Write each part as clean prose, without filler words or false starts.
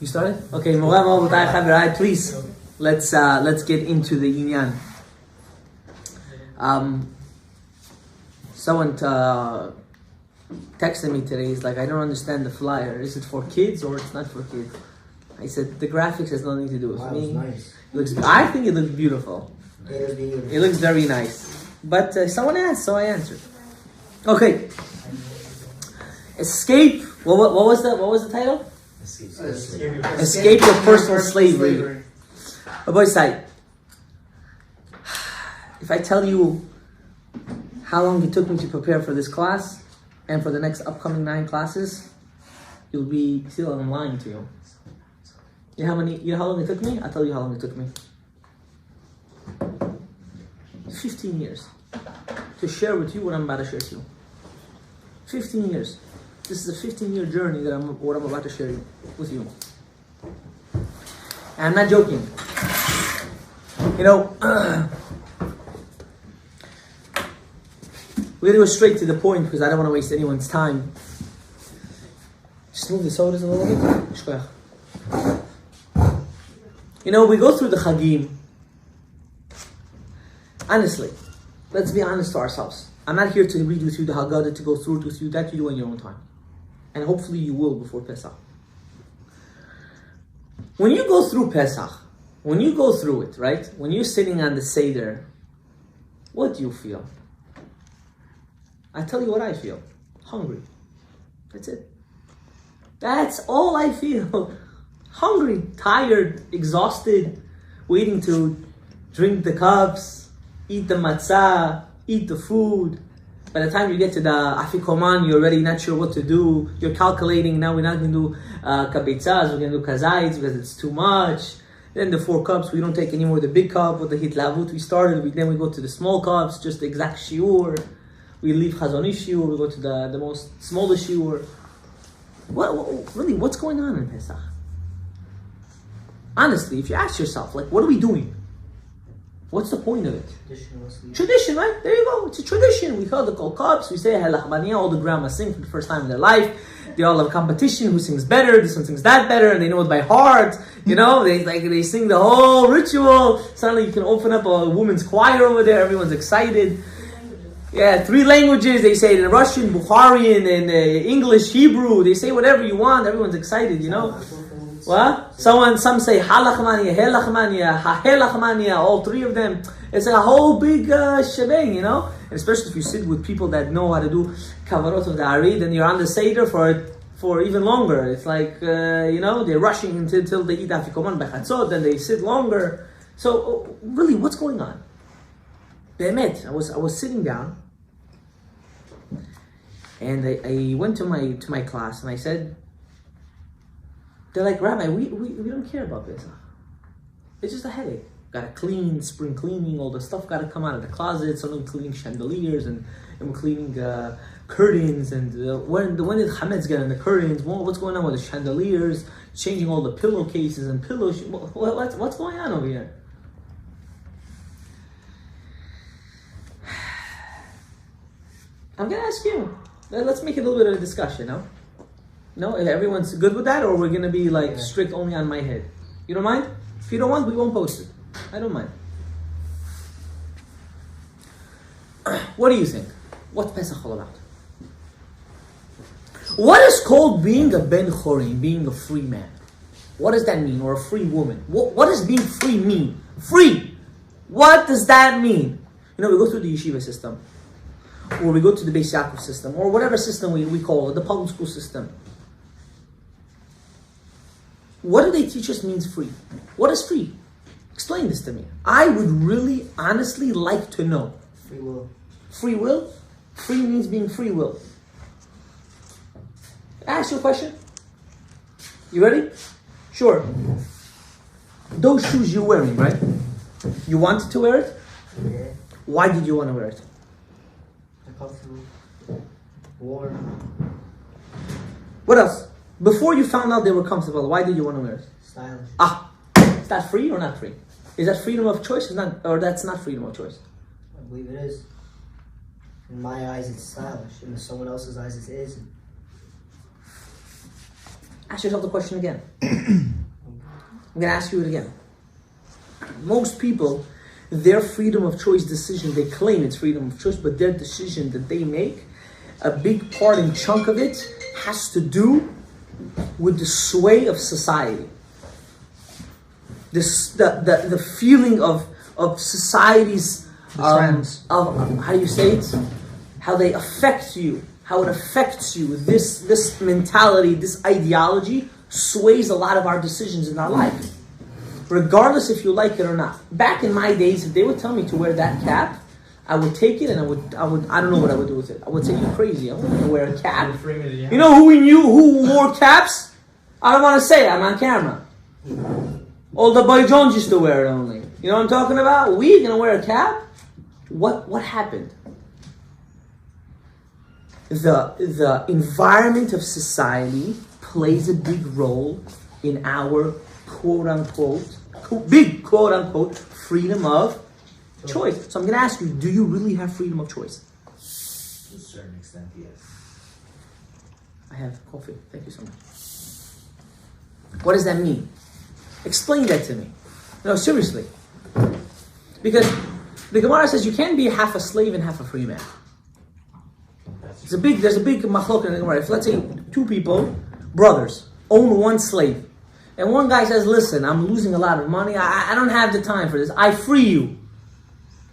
You started? Okay, please, let's get into the inyan. Someone texted me today, he's like, I don't understand the flyer. Is it for kids or it's not for kids? I said, the graphics has nothing to do with me. Nice. I think it looks beautiful. It looks very nice. But someone asked, so I answered. Okay. Escape. What was the title? Escape your personal slavery. Boy side. If I tell you how long it took me to prepare for this class and for the next upcoming 9 classes, you'll be still I'm lying to you. You know how long it took me? I'll tell you how long it took me. 15 years to share with you what I'm about to share to you. 15 years. This is a 15-year journey that I'm about to share with you. And I'm not joking. You know, we're going to go straight to the point because I don't want to waste anyone's time. Just move the sodas a little bit. You know, we go through the Chagim. Honestly, let's be honest to ourselves. I'm not here to read with you the Haggadah, to go through it with you. That you do on your own time. And hopefully you will before Pesach. When you go through Pesach, when you go through it, right? When you're sitting on the Seder, what do you feel? I tell you what I feel. Hungry. That's it. That's all I feel. Hungry, tired, exhausted, waiting to drink the cups, eat the matzah, eat the food. By the time you get to the afikoman, you're already not sure what to do. You're calculating, now we're not going to do kabitzas, we're going to do kazayits because it's too much. Then the 4 cups, we don't take anymore the big cup with the hitlavut we started. Then we go to the small cups, just the exact shiur. We leave chazoni shiur, we go to the most smallest shiur. Really, what's going on in Pesach? Honestly, if you ask yourself, like, what are we doing? What's the point of it? Tradition, right? There you go. It's a tradition. We call the kol cups. We say halachmania. All the grandmas sing for the first time in their life. They all have a competition. Who sings better? This one sings that better, and they know it by heart. You know, they sing the whole ritual. Suddenly, you can open up a women's choir over there. Everyone's excited. Yeah, 3 languages. They say it in Russian, Bukharian, and English, Hebrew. They say whatever you want. Everyone's excited. You know. What? Some say halachmania, helachmania, hahelachmania, all 3 of them. It's a whole big shebang, you know? And especially if you sit with people that know how to do kavarot of the Arid, and you're on the Seder for even longer. It's like, you know, they're rushing until they eat afikoman bechatzot, then they sit longer. So, really, what's going on? Be'emet, I was sitting down, and I went to my class, and I said, they're like, Rabbi, we don't care about Pesach. It's just a headache. Got to clean, spring cleaning, all the stuff got to come out of the closet. Someone cleaning chandeliers and we're cleaning curtains. And when did Hametz get in the curtains? What's going on with the chandeliers? Changing all the pillowcases and pillows. What's going on over here? I'm going to ask you. Let's make it a little bit of a discussion, no? No, if everyone's good with that, or we're going to be like strict only on my head. You don't mind? If you don't want, we won't post it. I don't mind. What do you think? What's Pesach all about? What is called being a ben chorim, being a free man? What does that mean? Or a free woman? What does being free mean? Free! What does that mean? You know, we go through the yeshiva system, or we go to the Beis Yaakov system, or whatever system we call it, the public school system. What do they teach us means free? What is free? Explain this to me. I would really, honestly like to know. Free will. Free will? Free means being free will. I ask you a question. You ready? Sure. Those shoes you're wearing, right? You wanted to wear it? Yeah. Why did you want to wear it? They're comfortable. Warm. What else? Before you found out they were comfortable, why did you want to wear it? Stylish. Is that free or not free? Is that freedom of choice or that's not freedom of choice? I believe it is. In my eyes, it's stylish. In someone else's eyes, it isn't. Ask yourself the question again. I'm going to ask you it again. Most people, their freedom of choice decision, they claim it's freedom of choice, but their decision that they make, a big part and chunk of it has to do with the sway of society. The feeling of society's, of how do you say it? How they affect you, how it affects you. This mentality, this ideology sways a lot of our decisions in our life. Regardless if you like it or not. Back in my days, if they would tell me to wear that cap, I would take it and I don't know what I would do with it. I would say, you're crazy, I'm not going to wear a cap. You know who wore caps? I don't want to say it, I'm on camera. All the boy Jones used to wear it only. You know what I'm talking about? We going to wear a cap? What happened? The environment of society plays a big role in our quote-unquote freedom of choice. So I'm going to ask you, do you really have freedom of choice? To a certain extent, yes. I have coffee. Thank you so much. What does that mean? Explain that to me. No, seriously. Because the Gemara says you can't be half a slave and half a free man. There's a big machlok in the Gemara. If, let's say, two people, brothers, own one slave. And one guy says, listen, I'm losing a lot of money. I don't have the time for this. I free you.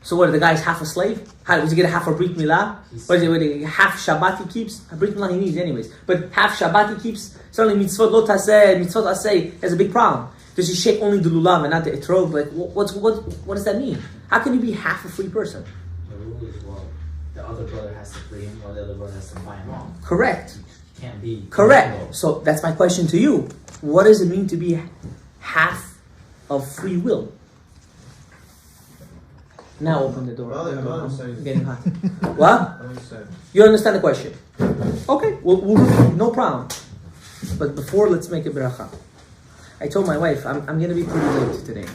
So what, the guy's half a slave? Does he get a half a Brit Milah? What is it, half Shabbat he keeps? A Brit Milah he needs anyways. But half Shabbat he keeps? Certainly mitzvot lo taseh, mitzvot aseh has a big problem. Does he shake only the lulav and not the etrog? Like, what does that mean? How can you be half a free person? The rule is, well, the other brother has to free him, while the other brother has to buy him off. Correct. You can't be... Correct. So that's my question to you. What does it mean to be half of free will? Now open the door. I'm getting hot. What? You understand the question? Okay, we'll no problem. But before, let's make a bracha. I told my wife, I'm going to be pretty late today.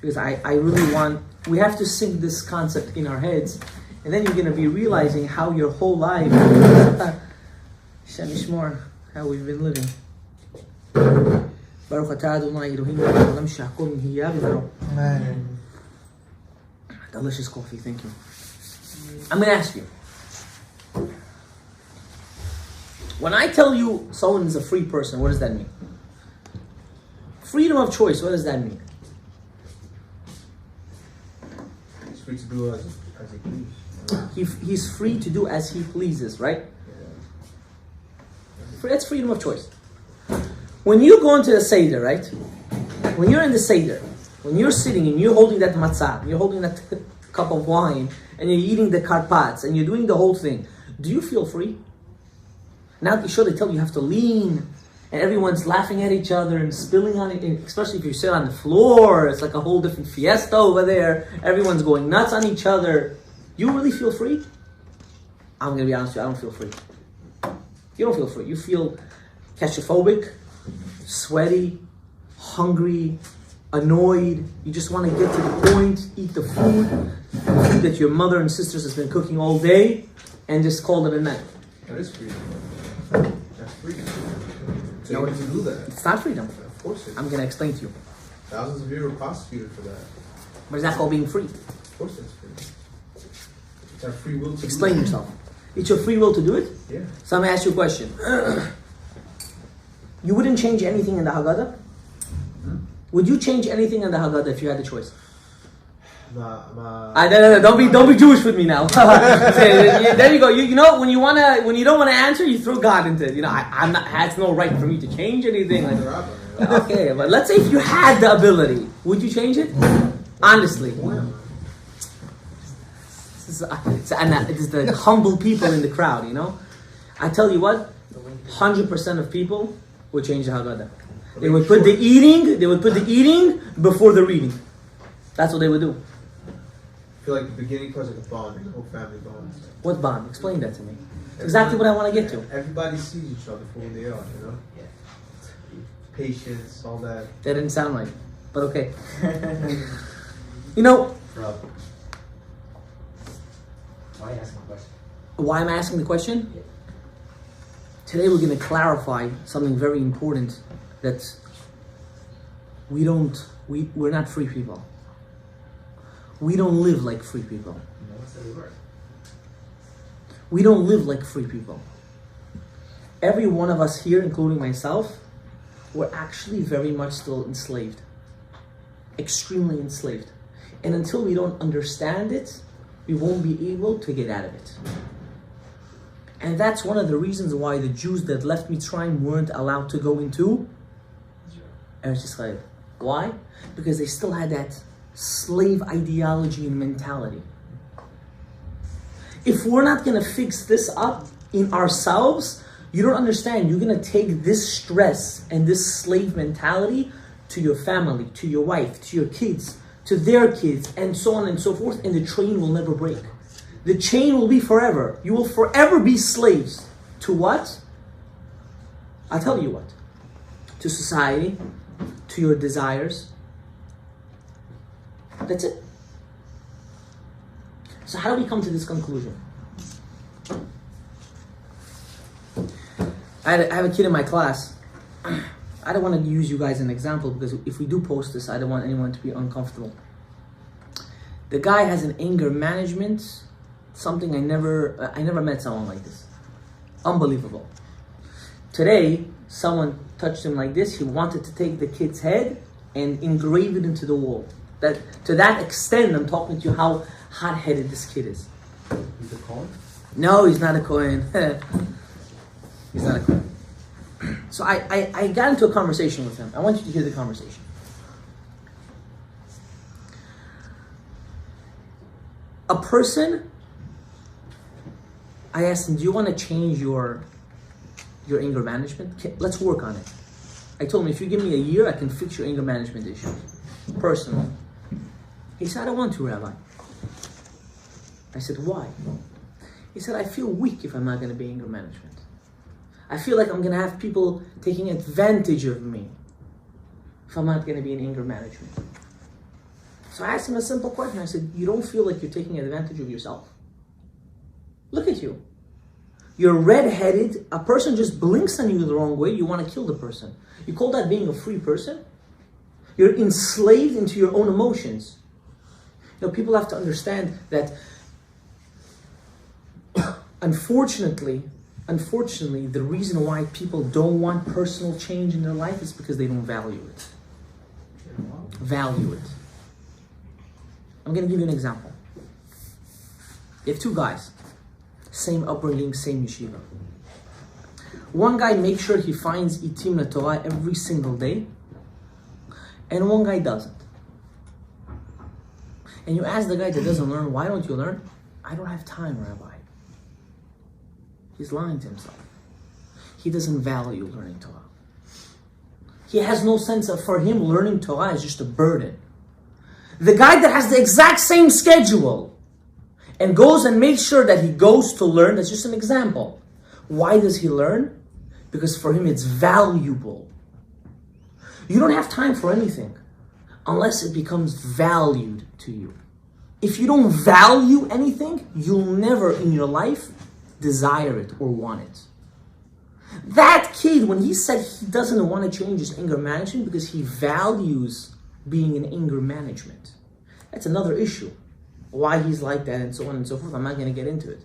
Because I really want... We have to sink this concept in our heads. And then you're going to be realizing how your whole life... Shem Yishmor, how we've been living. Baruch atah Adonai Eloheinu melech haolam shehakol nihiyah b'dvaro. Amen. Delicious coffee, thank you. I'm going to ask you. When I tell you someone is a free person, what does that mean? Freedom of choice, what does that mean? He's free to do as he pleases. He's free to do as he pleases, right? That's freedom of choice. When you go into the Seder, right? When you're in the Seder, when you're sitting and you're holding that matzah, you're holding that cup of wine, and you're eating the karpats, and you're doing the whole thing, do you feel free? Now, sure, they tell you have to lean, and everyone's laughing at each other and spilling on it, especially if you sit on the floor, it's like a whole different fiesta over there, everyone's going nuts on each other. You really feel free? I'm going to be honest with you, I don't feel free. You don't feel free. You feel claustrophobic, sweaty, hungry, annoyed. You just want to get to the point, eat the food that your mother and sisters has been cooking all day, and just call it a night. That is freedom. That's freedom. So you want to do that? It's not freedom. Of course it is. I'm going to explain to you. Thousands of you were prosecuted for that. But is that called being free? Of course it's free. It's our free will to Explain do yourself. It's your free will to do it? Yeah. So I'm going to ask you a question. You wouldn't change anything in the Haggadah? Would you change anything in the Haggadah if you had the choice? No. Don't be Jewish with me now. There you go. You know when you don't want to answer, you throw God into it. You know I'm not. Has no right for me to change anything. Okay, but let's say if you had the ability, would you change it? Honestly. This is the humble people in the crowd. You know, I tell you what, 100% of people would change the Haggadah. They would put the eating before the reading. That's what they would do. I feel like the beginning was like a bond, like a whole family bond. What bond? Explain that to me. It's exactly what I want to get to. Everybody sees each other for who they are, you know? Yeah. Patience, all that. That didn't sound right, but okay. You know, Bro. Why are you asking a question? why am I asking the question? Yeah. Today we're going to clarify something very important, that we're not free people. We don't live like free people. No one said a word. We don't live like free people. Every one of us here, including myself, we're actually very much still enslaved. Extremely enslaved. And until we don't understand it, we won't be able to get out of it. And that's one of the reasons why the Jews that left Mitzrayim weren't allowed to go into Eretz Yisrael. Why? Because they still had that slave ideology and mentality. If we're not going to fix this up in ourselves, you don't understand. You're going to take this stress and this slave mentality to your family, to your wife, to your kids, to their kids, and so on and so forth, and the train will never break. The chain will be forever. You will forever be slaves. To what? I'll tell you what. To society, to your desires. That's it. So how do we come to this conclusion? I have a kid in my class. I don't want to use you guys as an example, because if we do post this, I don't want anyone to be uncomfortable. The guy has an anger management, something I never met someone like this. Unbelievable. Today, someone touched him like this. He wanted to take the kid's head and engrave it into the wall. To that extent, I'm talking to you how hot-headed this kid is. He's a Kohen? No, he's not a Kohen. He's not a Kohen. So I got into a conversation with him. I want you to hear the conversation. A person, I asked him, do you want to change your anger management? Let's work on it. I told him, if you give me a year, I can fix your anger management issue. Personally. He said, I don't want to, Rabbi. I said, why? He said, I feel weak if I'm not going to be anger management. I feel like I'm going to have people taking advantage of me if I'm not going to be in anger management. So I asked him a simple question. I said, you don't feel like you're taking advantage of yourself? Look at you. You're red-headed. A person just blinks on you the wrong way. You want to kill the person. You call that being a free person? You're enslaved into your own emotions. You know, people have to understand that unfortunately, the reason why people don't want personal change in their life is because they don't value it. Value it. I'm going to give you an example. You have two guys. Same upbringing, same yeshiva. One guy makes sure he finds itim LaTorah every single day, and one guy doesn't. And you ask the guy that doesn't learn, why don't you learn? I don't have time, Rabbi. He's lying to himself. He doesn't value learning Torah. He has no sense of, for him, learning Torah is just a burden. The guy that has the exact same schedule and goes and makes sure that he goes to learn, that's just an example. Why does he learn? Because for him it's valuable. You don't have time for anything unless it becomes valued to you. If you don't value anything, you'll never in your life desire it or want it. That kid, when he said he doesn't want to change his anger management because he values being in anger management, that's another issue. Why he's like that and so on and so forth. I'm not going to get into it.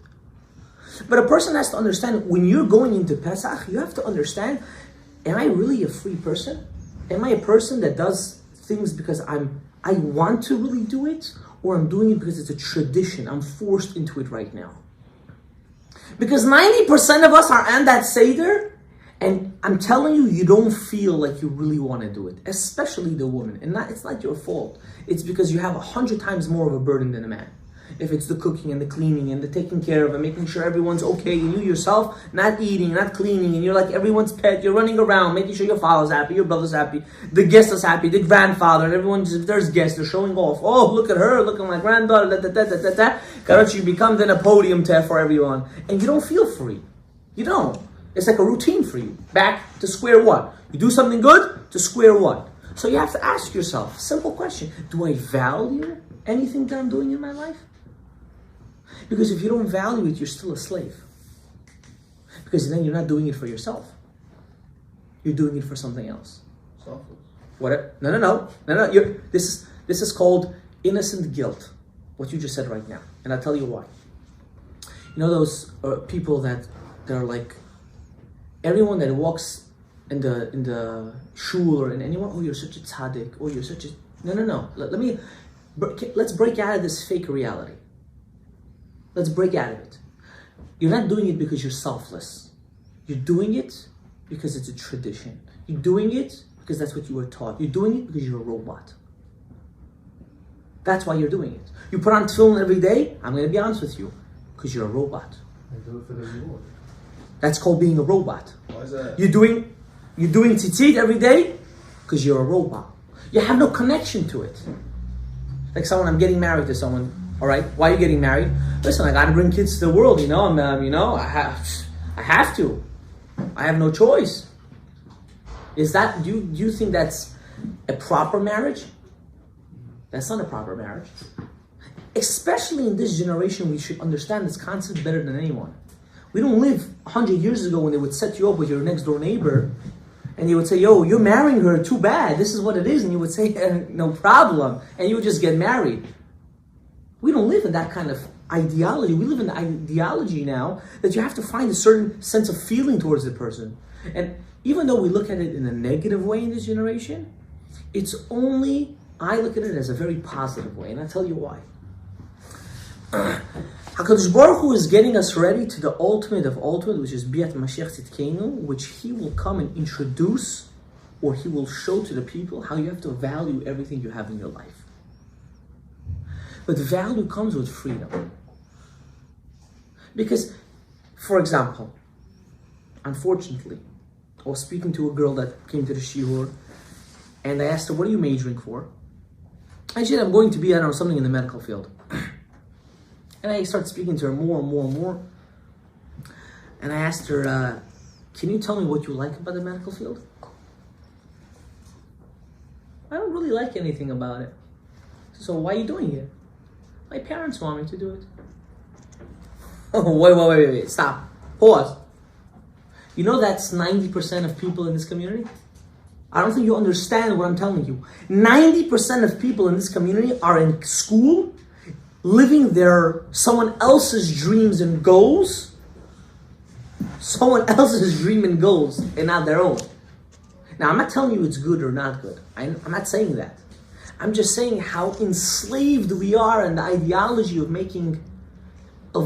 But a person has to understand, when you're going into Pesach, you have to understand, am I really a free person? Am I a person that does things because I want to really do it, or I'm doing it because it's a tradition, I'm forced into it right now? Because 90% of us are on that Seder, and I'm telling you, you don't feel like you really want to do it, especially the woman. And it's not your fault. It's because you have 100 times more of a burden than a man. If it's the cooking and the cleaning and the taking care of and making sure everyone's okay, and you yourself not eating, not cleaning, and you're like everyone's pet, you're running around, making sure your father's happy, your brother's happy, the guest is happy, the grandfather, and everyone's, if there's guests, they're showing off. Oh, look at her, look at my granddaughter, Karochi, you become then a podium for everyone. And you don't feel free. You don't. It's like a routine for you. Back to square one. You do something good, to square one. So you have to ask yourself, simple question, do I value anything that I'm doing in my life? Because if you don't value it, you're still a slave. Because then you're not doing it for yourself. You're doing it for something else. Selfless. What? No. This is called innocent guilt. What you just said right now, and I'll tell you why. You know those people that are like, everyone that walks in the shul or in anyone. Oh, you're such a tzaddik. Oh, you're such a no. Let's break out of this fake reality. Let's break out of it. You're not doing it because you're selfless. You're doing it because it's a tradition. You're doing it because that's what you were taught. You're doing it because you're a robot. That's why you're doing it. You put on tefillin every day, I'm going to be honest with you, because you're a robot. I do it for the reward. That's called being a robot. Why is that? You're doing tzitzit every day because you're a robot. You have no connection to it. Like I'm getting married to someone. All right, why are you getting married? Listen, I got to bring kids to the world. I have to. I have no choice. Is that do you think that's a proper marriage? That's not a proper marriage. Especially in this generation, we should understand this concept better than anyone. We don't live 100 years ago when they would set you up with your next door neighbor and you would say, yo, you're marrying her, too bad. This is what it is. And you would say, no problem. And you would just get married. We don't live in that kind of ideology. We live in the ideology now that you have to find a certain sense of feeling towards the person. And even though we look at it in a negative way in this generation, I look at it as a very positive way. And I'll tell you why. HaKadosh Baruch Hu is getting us ready to the ultimate of ultimate, which is Biat Mashiach Tzidkenu, which He will come and introduce, or He will show to the people how you have to value everything you have in your life. But value comes with freedom. Because, for example, unfortunately, I was speaking to a girl that came to the shiur, and I asked her, what are you majoring for? And she said, I'm going to be, something in the medical field. And I started speaking to her more and more and more. And I asked her, can you tell me what you like about the medical field? I don't really like anything about it. So why are you doing it? My parents want me to do it. Oh, wait, stop. Pause. You know that's 90% of people in this community? I don't think you understand what I'm telling you. 90% of people in this community are in school, living someone else's dreams and goals. Someone else's dream and goals and not their own. Now, I'm not telling you it's good or not good. I'm not saying that. I'm just saying how enslaved we are in the ideology of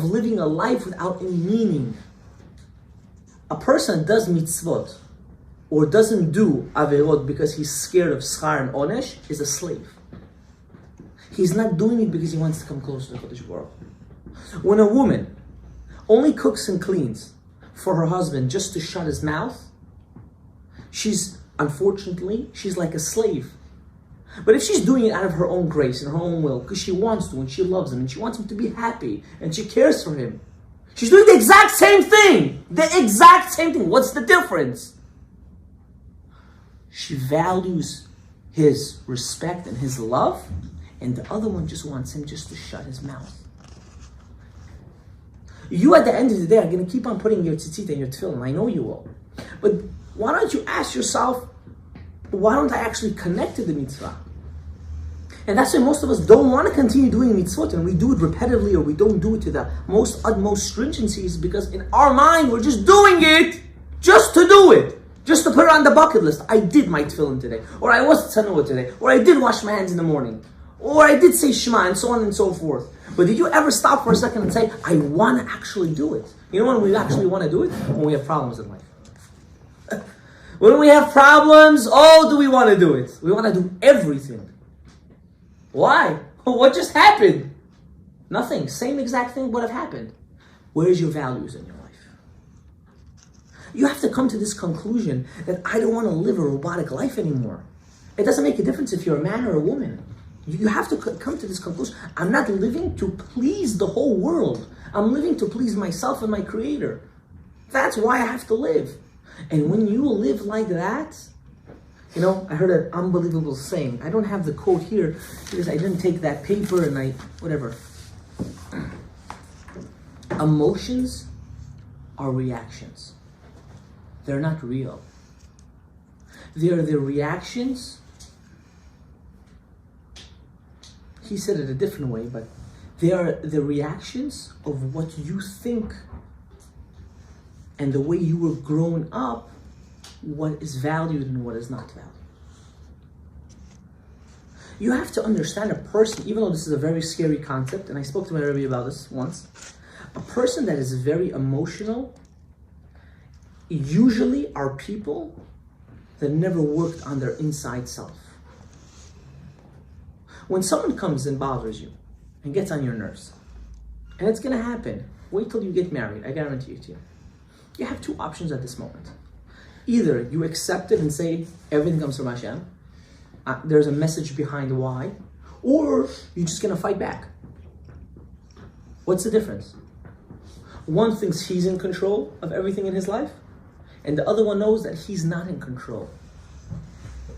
living a life without any meaning. A person does mitzvot or doesn't do averot because he's scared of schar and onesh is a slave. He's not doing it because he wants to come closer to Chodesh Baruch Hu. When a woman only cooks and cleans for her husband just to shut his mouth, she's like a slave. But if she's doing it out of her own grace and her own will, because she wants to and she loves him and she wants him to be happy and she cares for him, she's doing the exact same thing. The exact same thing. What's the difference? She values his respect and his love, and the other one just wants him just to shut his mouth. You, at the end of the day, are going to keep on putting your tzitzit and your tefillin. I know you will. But why don't you ask yourself, why don't I actually connect to the mitzvah? And that's why most of us don't want to continue doing mitzvot, and we do it repetitively, or we don't do it to the utmost stringencies, because in our mind, we're just doing it just to do it. Just to put it on the bucket list. I did my tefillin today. Or I was tzanua today. Or I did wash my hands in the morning. Or I did say Shema, and so on and so forth. But did you ever stop for a second and say, I want to actually do it? You know when we actually want to do it? When we have problems in life. When we have problems, do we want to do it? We want to do everything. Why? What just happened? Nothing. Same exact thing would have happened. Where's your values in your life? You have to come to this conclusion that I don't want to live a robotic life anymore. It doesn't make a difference if you're a man or a woman. You have to come to this conclusion. I'm not living to please the whole world. I'm living to please myself and my Creator. That's why I have to live. And when you live like that, I heard an unbelievable saying. I don't have the quote here because I didn't take that paper and whatever. Emotions are reactions. they're not real. They are the reactions. He said it a different way, but they are the reactions of what you think and the way you were growing up, what is valued and what is not valued. You have to understand a person, even though this is a very scary concept, and I spoke to my Rebbe about this once, a person that is very emotional usually are people that never worked on their inside self. When someone comes and bothers you and gets on your nerves, and it's going to happen, wait till you get married, I guarantee it to you. You have two options at this moment. Either you accept it and say, everything comes from Hashem, there's a message behind why, or you're just going to fight back. What's the difference? One thinks he's in control of everything in his life, and the other one knows that he's not in control.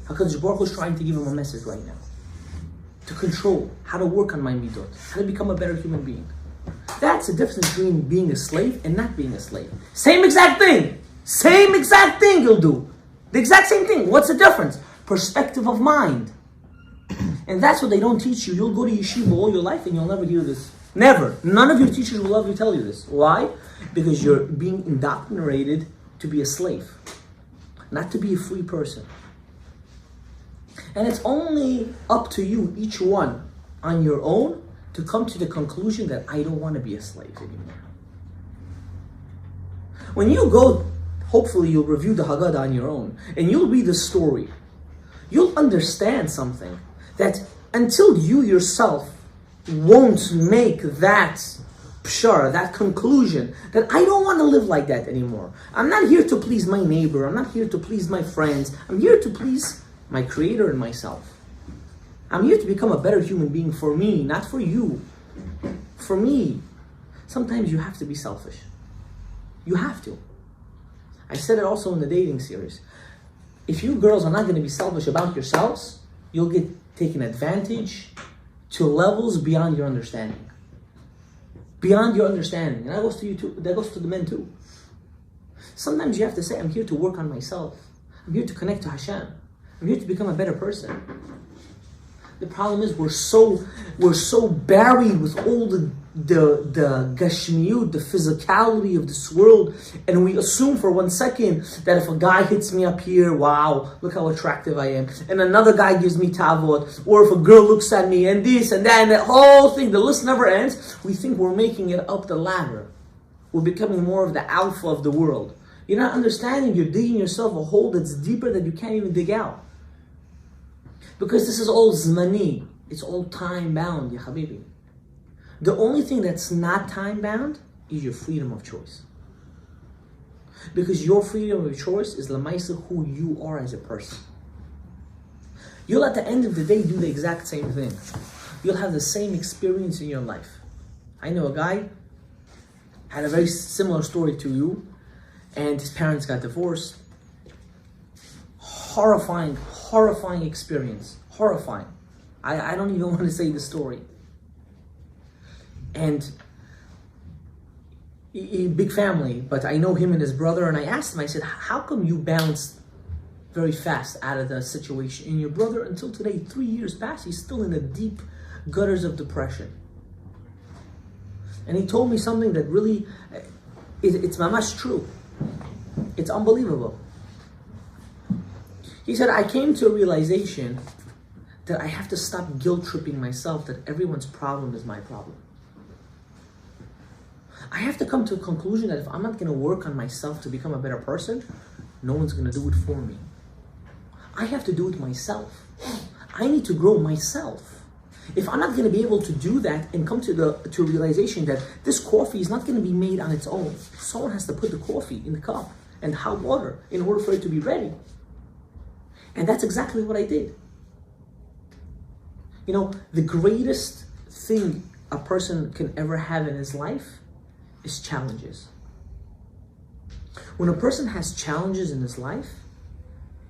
HaKadosh Baruch Hu is trying to give him a message right now. To control, how to work on my midot, how to become a better human being. That's the difference between being a slave and not being a slave. Same exact thing. Same exact thing you'll do. The exact same thing. What's the difference? Perspective of mind. And that's what they don't teach you. You'll go to yeshiva all your life and you'll never hear this. Never. None of your teachers will ever tell you this. Why? Because you're being indoctrinated to be a slave, not to be a free person. And it's only up to you, each one, on your own, to come to the conclusion that I don't want to be a slave anymore. When you go, hopefully you'll review the Haggadah on your own, and you'll read the story. You'll understand something, that until you yourself won't make that pshar, that conclusion, that I don't want to live like that anymore. I'm not here to please my neighbor, I'm not here to please my friends, I'm here to please my Creator and myself. I'm here to become a better human being for me, not for you. For me. Sometimes you have to be selfish. You have to. I said it also in the dating series. If you girls are not going to be selfish about yourselves, you'll get taken advantage to levels beyond your understanding. Beyond your understanding. And that goes to you too. That goes to the men too. Sometimes you have to say, I'm here to work on myself. I'm here to connect to Hashem. I'm here to become a better person. The problem is we're so buried with all the gashmiyut, the physicality of this world, and we assume for 1 second that if a guy hits me up here, wow, look how attractive I am, and another guy gives me tavot, or if a girl looks at me and this and that, and that whole thing, the list never ends. We think we're making it up the ladder. We're becoming more of the alpha of the world. You're not understanding. You're digging yourself a hole that's deeper that you can't even dig out. Because this is all zmani. It's all time-bound, ya habibi. The only thing that's not time-bound is your freedom of choice. Because your freedom of choice is lamaisa who you are as a person. You'll at the end of the day do the exact same thing. You'll have the same experience in your life. I know a guy had a very similar story to you, and his parents got divorced. Horrifying experience. Horrifying. I don't even want to say the story. And big family, but I know him and his brother, and I asked him, I said, how come you bounced very fast out of the situation? And your brother, until today, 3 years past, he's still in the deep gutters of depression. And he told me something that really, it's mamash true. It's unbelievable. He said, I came to a realization that I have to stop guilt-tripping myself that everyone's problem is my problem. I have to come to a conclusion that if I'm not going to work on myself to become a better person, no one's going to do it for me. I have to do it myself. I need to grow myself. If I'm not going to be able to do that and come to a realization that this coffee is not going to be made on its own, someone has to put the coffee in the cup and hot water in order for it to be ready. And that's exactly what I did. You know, the greatest thing a person can ever have in his life is challenges. When a person has challenges in his life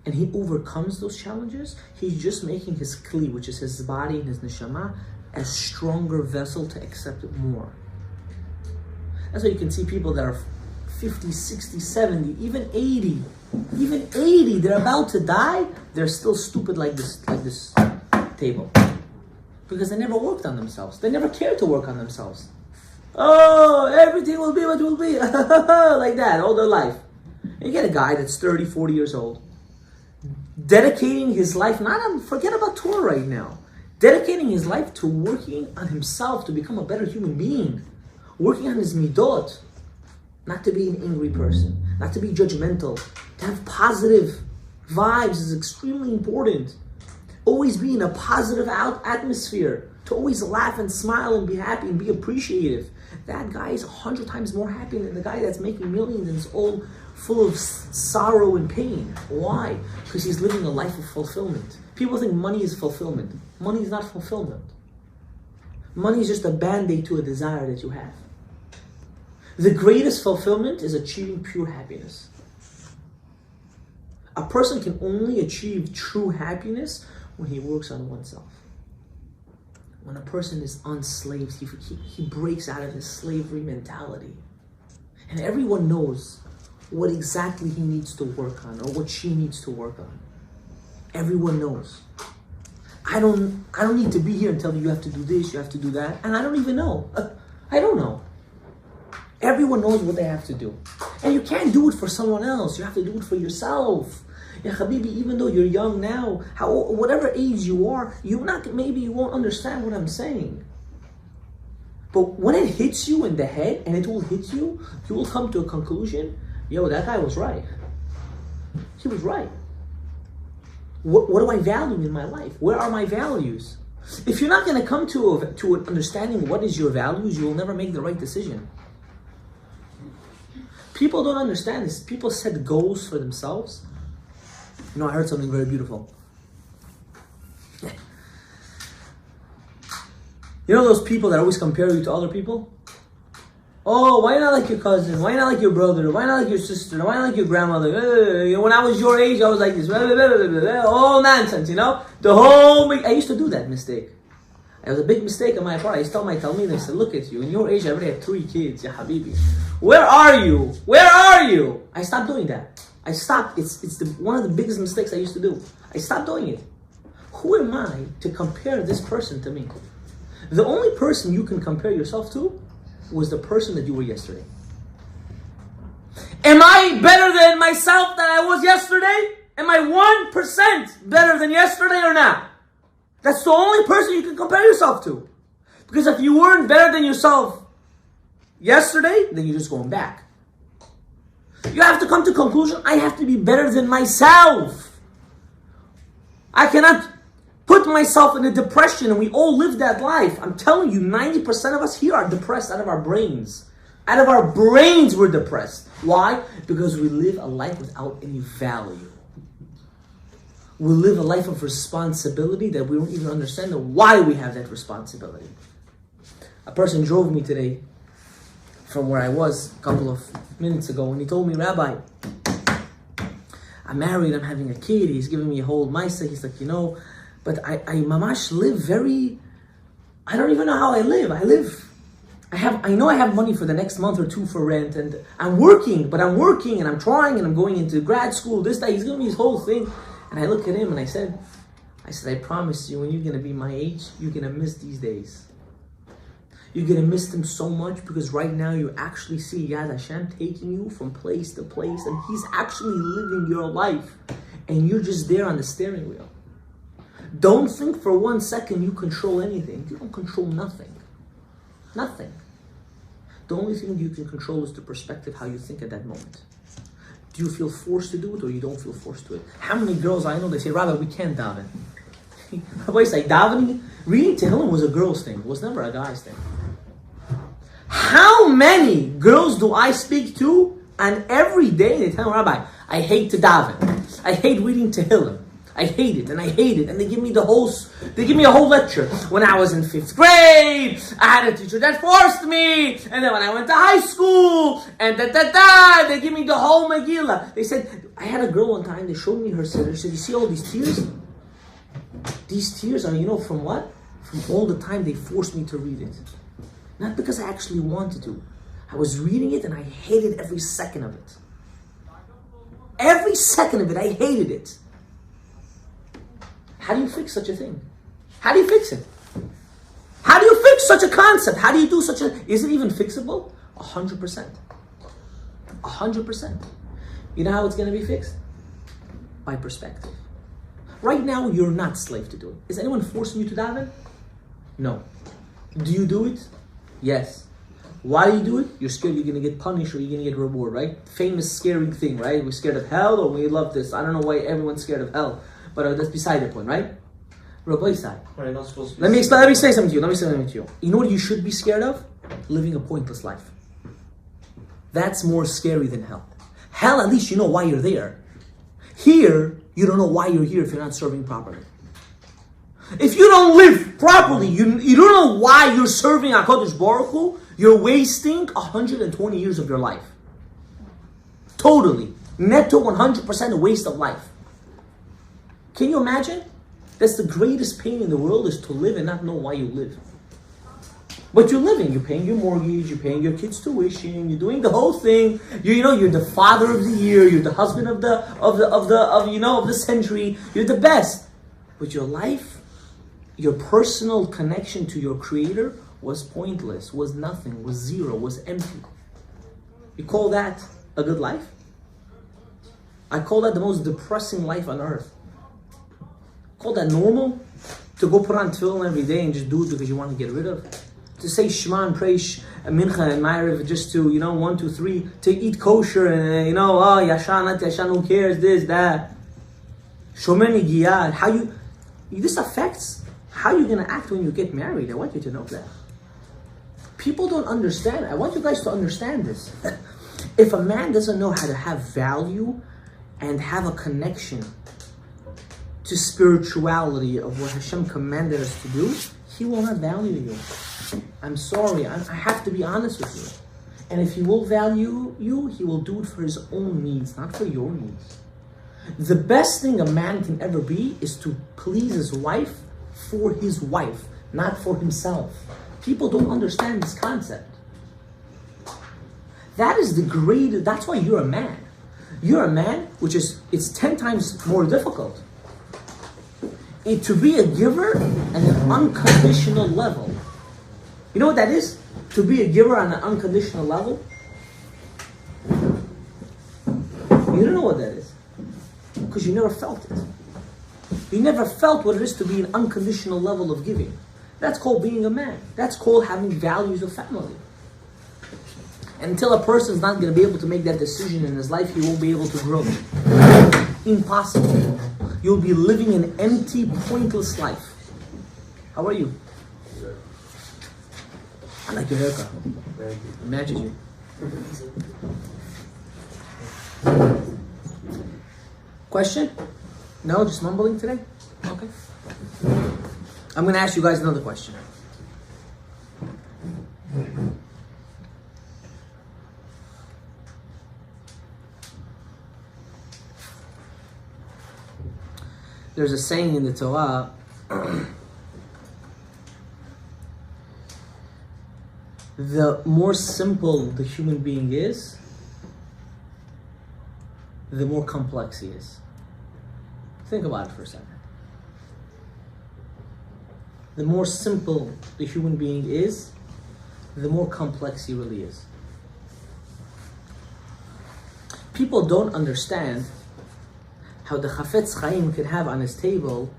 and he overcomes those challenges, he's just making his kli, which is his body and his neshama, a stronger vessel to accept it more. That's why you can see people that are 50, 60, 70, even 80. Even 80, they're about to die, they're still stupid like this table. Because they never worked on themselves. They never cared to work on themselves. Oh, everything will be what will be. Like that, all their life. And you get a guy that's 30, 40 years old, dedicating his life, forget about Torah right now, dedicating his life to working on himself to become a better human being, working on his midot, not to be an angry person, not to be judgmental, to have positive vibes is extremely important. Always be in a positive atmosphere, to always laugh and smile and be happy and be appreciative. That guy is 100 times more happy than the guy that's making millions and is all full of sorrow and pain. Why? Because he's living a life of fulfillment. People think money is fulfillment. Money is not fulfillment. Money is just a band-aid to a desire that you have. The greatest fulfillment is achieving pure happiness. A person can only achieve true happiness when he works on oneself. When a person is unslaved, he breaks out of his slavery mentality. And everyone knows what exactly he needs to work on or what she needs to work on. Everyone knows. I don't need to be here and tell you have to do this, you have to do that. And I don't even know. I don't know. Everyone knows what they have to do. And you can't do it for someone else. You have to do it for yourself. Ya Habibi, even though you're young now, whatever age you are, maybe you won't understand what I'm saying. But when it hits you in the head, and it will hit you, you will come to a conclusion, yo, that guy was right. He was right. What do I value in my life? Where are my values? If you're not going to come to an understanding what is your values, you will never make the right decision. People don't understand this. People set goals for themselves. You know, I heard something very beautiful. You know those people that always compare you to other people? Oh, why not like your cousin? Why not like your brother? Why not like your sister? Why not like your grandmother? When I was your age, I was like this. All nonsense, you know? I used to do that mistake. It was a big mistake on my part. I used to tell my Talmud, I said, look at you. In your age, I already have 3 kids, ya Habibi. Where are you? Where are you? I stopped doing that. I stopped. It's one of the biggest mistakes I used to do. I stopped doing it. Who am I to compare this person to me? The only person you can compare yourself to was the person that you were yesterday. Am I better than myself that I was yesterday? Am I 1% better than yesterday or not? That's the only person you can compare yourself to. Because if you weren't better than yourself yesterday, then you're just going back. You have to come to the conclusion, I have to be better than myself. I cannot put myself in a depression, and we all live that life. I'm telling you, 90% of us here are depressed out of our brains. Out of our brains we're depressed. Why? Because we live a life without any value. We live a life of responsibility that we don't even understand why we have that responsibility. A person drove me today from where I was a couple of minutes ago, and he told me, Rabbi, I'm married, I'm having a kid, he's giving me a whole maisa. He's like, you know, but I mamash live very, I don't even know how I live. I know I have money for the next month or 2 for rent, and I'm working and I'm trying, and I'm going into grad school, this, that. He's giving me his whole thing. And I look at him and I said, I promise you, when you're going to be my age, you're going to miss these days. You're going to miss them so much, because right now you actually see Yad Hashem taking you from place to place, and He's actually living your life, and you're just there on the steering wheel. Don't think for 1 second you control anything. You don't control nothing. Nothing. The only thing you can control is the perspective, how you think at that moment. Do you feel forced to do it, or you don't feel forced to it? How many girls I know, they say, Rabbi, we can't daven. Rabbi say, davening, reading Tehillim was a girl's thing. It was never a guy's thing. How many girls do I speak to, and every day they tell me, Rabbi, I hate to daven. I hate reading Tehillim. I hate it, and I hate it. And they give me a whole lecture. When I was in 5th grade, I had a teacher that forced me. And then when I went to high school, and they give me the whole Megillah. They said, I had a girl one time, they showed me her siddur. She said, you see all these tears? These tears are, you know, from what? From all the time they forced me to read it. Not because I actually wanted to. I was reading it and I hated every second of it. Every second of it, I hated it. How do you fix such a thing? How do you fix it? How do you fix such a concept? How do you do such a... Is it even fixable? 100%. 100%. You know how it's going to be fixed? By perspective. Right now, you're not slave to do it. Is anyone forcing you to daven? No. Do you do it? Yes. Why do you do it? You're scared you're going to get punished or you're going to get reward, right? Famous scary thing, right? We're scared of hell or we love this. I don't know why everyone's scared of hell, but that's beside the point, right? Rabbi Isai. Let me say something to you. You know what you should be scared of? Living a pointless life. That's more scary than hell. Hell, at least you know why you're there. Here, you don't know why you're here if you're not serving properly. If you don't live properly, you don't know why you're serving HaKadosh Baruch Hu, you're wasting 120 years of your life. Totally. Netto 100% a waste of life. Can you imagine? That's the greatest pain in the world, is to live and not know why you live. But you're living, you're paying your mortgage, you're paying your kids' tuition, you're doing the whole thing. You're the father of the year, you're the husband of the century, you're the best. But your life, your personal connection to your creator was pointless, was nothing, was zero, was empty. You call that a good life? I call that the most depressing life on earth. Call that normal? To go put on tefillin every day and just do it because you want to get rid of? To say Shema and pray Mincha and Ma'ariv just to, 1, 2, 3, to eat kosher and, Yashan, not Yashan, who cares, this, that. Shomer Nigiyah. This affects how you're going to act when you get married. I want you to know that. People don't understand. I want you guys to understand this. If a man doesn't know how to have value and have a connection to spirituality of what Hashem commanded us to do, he will not value you. I'm sorry, I have to be honest with you. And if he will value you, he will do it for his own needs, not for your needs. The best thing a man can ever be is to please his wife for his wife, not for himself. People don't understand this concept. That is the greatest, that's why you're a man. You're a man, it's 10 times more difficult. To be a giver at an unconditional level. You know what that is? To be a giver on an unconditional level? You don't know what that is. Because you never felt it. You never felt what it is to be an unconditional level of giving. That's called being a man. That's called having values of family. And until a person is not going to be able to make that decision in his life, he won't be able to grow. Impossible. You'll be living an empty, pointless life. How are you? I like your haircut. It matches you. Question? No, just mumbling today? Okay. I'm going to ask you guys another question. There's a saying in the Torah, the more simple the human being is, the more complex he is. Think about it for a second. The more simple the human being is, the more complex he really is. People don't understand how the Chafetz Chaim could have on his table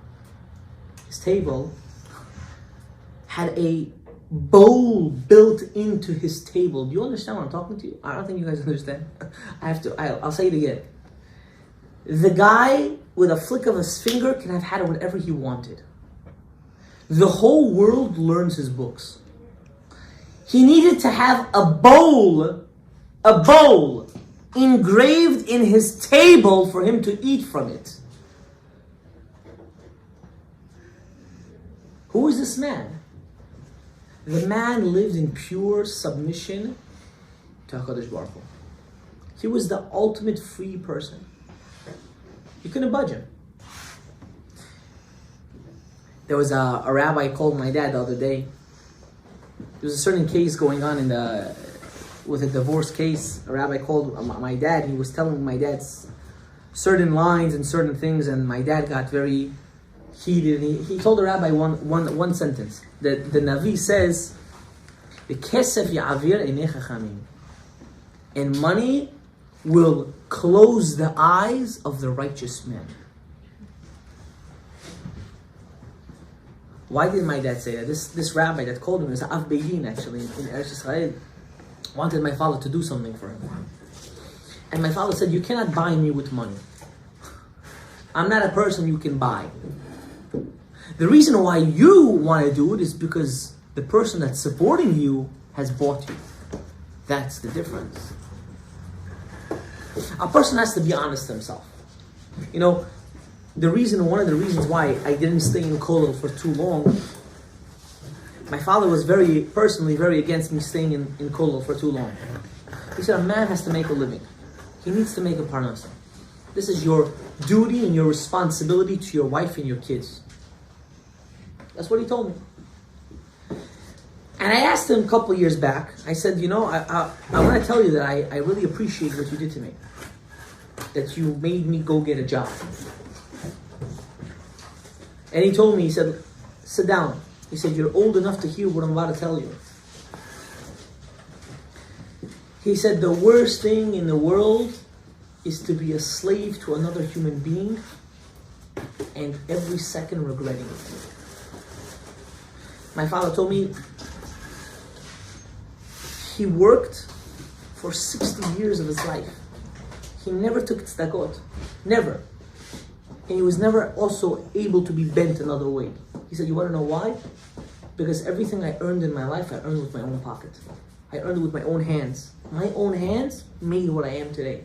had a bowl built into his table. Do you understand what I'm talking to you? I don't think you guys understand. I'll say it again. The guy, with a flick of his finger, can have had whatever he wanted. The whole world learns his books. He needed to have a bowl engraved in his table for him to eat from it. Who is this man? The man lived in pure submission to HaKadosh Baruch Hu. He was the ultimate free person. You couldn't budge him. There was a rabbi called my dad the other day. There was a certain case going on with a divorce case. A rabbi called my dad. He was telling my dad certain lines and certain things, and my dad got very heated. He told the rabbi one sentence. That the Navi says, "Kesef ya'avir einei chachamim," and money will close the eyes of the righteous man. Why did my dad say that? This rabbi that called him is Av Beidin, actually, in Eretz Yisrael, wanted my father to do something for him. And my father said, "You cannot buy me with money. I'm not a person you can buy. The reason why you want to do it is because the person that's supporting you has bought you. That's the difference." A person has to be honest to himself. You know, one of the reasons why I didn't stay in Kollel for too long, my father was personally very against me staying in Kollel for too long. He said, a man has to make a living. He needs to make a parnasa. This is your duty and your responsibility to your wife and your kids. That's what he told me. And I asked him a couple of years back, I said, I want to tell you that I really appreciate what you did to me. That you made me go get a job. And he told me, he said, sit down. He said, you're old enough to hear what I'm about to tell you. He said, the worst thing in the world is to be a slave to another human being and every second regretting it. My father told me he worked for 60 years of his life. He never took tzedakot. Never. And he was never also able to be bent another way. He said, you want to know why? Because everything I earned in my life, I earned with my own pocket. I earned it with my own hands. My own hands made what I am today.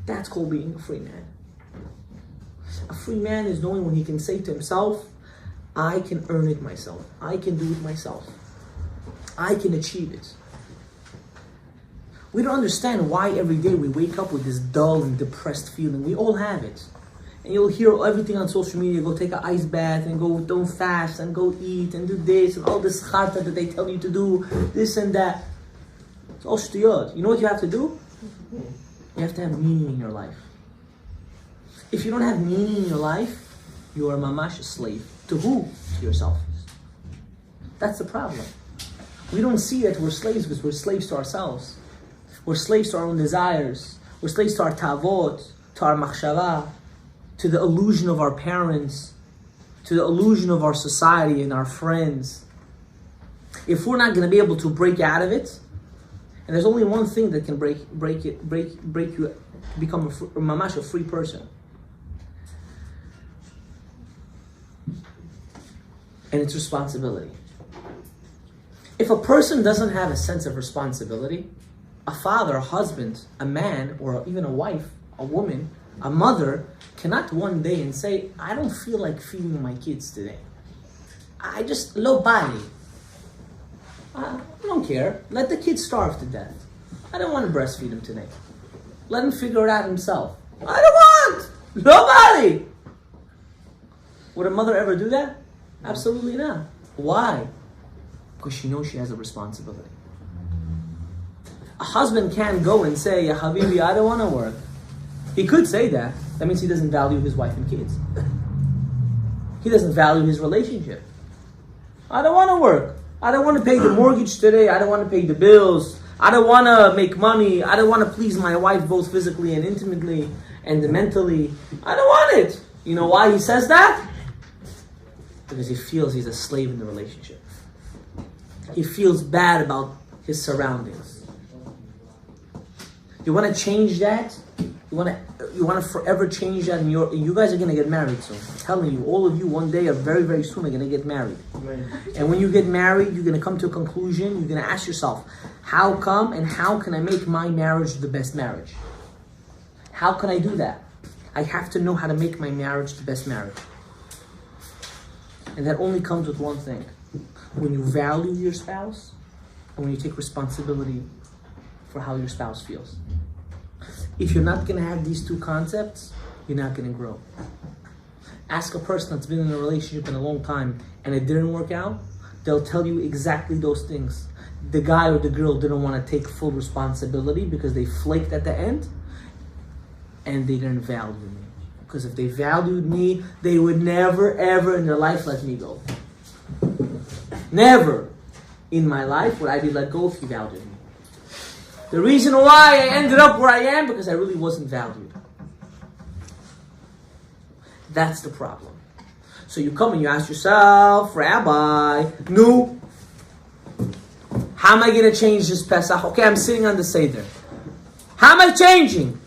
That's called being a free man. A free man is knowing when he can say to himself, I can earn it myself. I can do it myself. I can achieve it. We don't understand why every day we wake up with this dull and depressed feeling. We all have it. And you'll hear everything on social media, go take an ice bath and go don't fast and go eat and do this and all this chata that they tell you to do, this and that. It's all shtuyot. You know what you have to do? You have to have meaning in your life. If you don't have meaning in your life, you are mamash a slave. To who? To yourself. That's the problem. We don't see that we're slaves because we're slaves to ourselves. We're slaves to our own desires. We're slaves to our tavot, to our machshava, to the illusion of our parents, to the illusion of our society and our friends. If we're not going to be able to break out of it, and there's only one thing that can break you, become a mamash, a free person. And it's responsibility. If a person doesn't have a sense of responsibility, a father, a husband, a man, or even a wife, a woman, a mother, cannot one day and say, I don't feel like feeding my kids today. I just, low body. I don't care. Let the kids starve to death. I don't want to breastfeed them today. Let him figure it out himself. I don't want! Nobody! Would a mother ever do that? Absolutely not. Why? Because she knows she has a responsibility. A husband can't go and say, Ya Habibi, I don't want to work. He could say that. That means he doesn't value his wife and kids. He doesn't value his relationship. I don't want to work. I don't want to pay the mortgage today. I don't want to pay the bills. I don't want to make money. I don't want to please my wife both physically and intimately and mentally. I don't want it. You know why he says that? Because he feels he's a slave in the relationship. He feels bad about his surroundings. You want to change that? You want to forever change that, and you guys are going to get married soon. I'm telling you, all of you one day or very, very soon are going to get married. And when you get married, you're going to come to a conclusion. You're going to ask yourself, how come and how can I make my marriage the best marriage? How can I do that? I have to know how to make my marriage the best marriage. And that only comes with one thing. When you value your spouse, and when you take responsibility for how your spouse feels. If you're not going to have these two concepts, you're not going to grow. Ask a person that's been in a relationship in a long time and it didn't work out, they'll tell you exactly those things. the guy or the girl didn't want to take full responsibility because they flaked at the end, and they didn't value me. Because if they valued me, they would never ever in their life let me go. Never in my life would I be let go if he valued me. The reason why I ended up where I am, because I really wasn't valued. That's the problem. So you come and you ask yourself, Rabbi, no, how am I going to change this Pesach? Okay, I'm sitting on the Seder. How am I changing?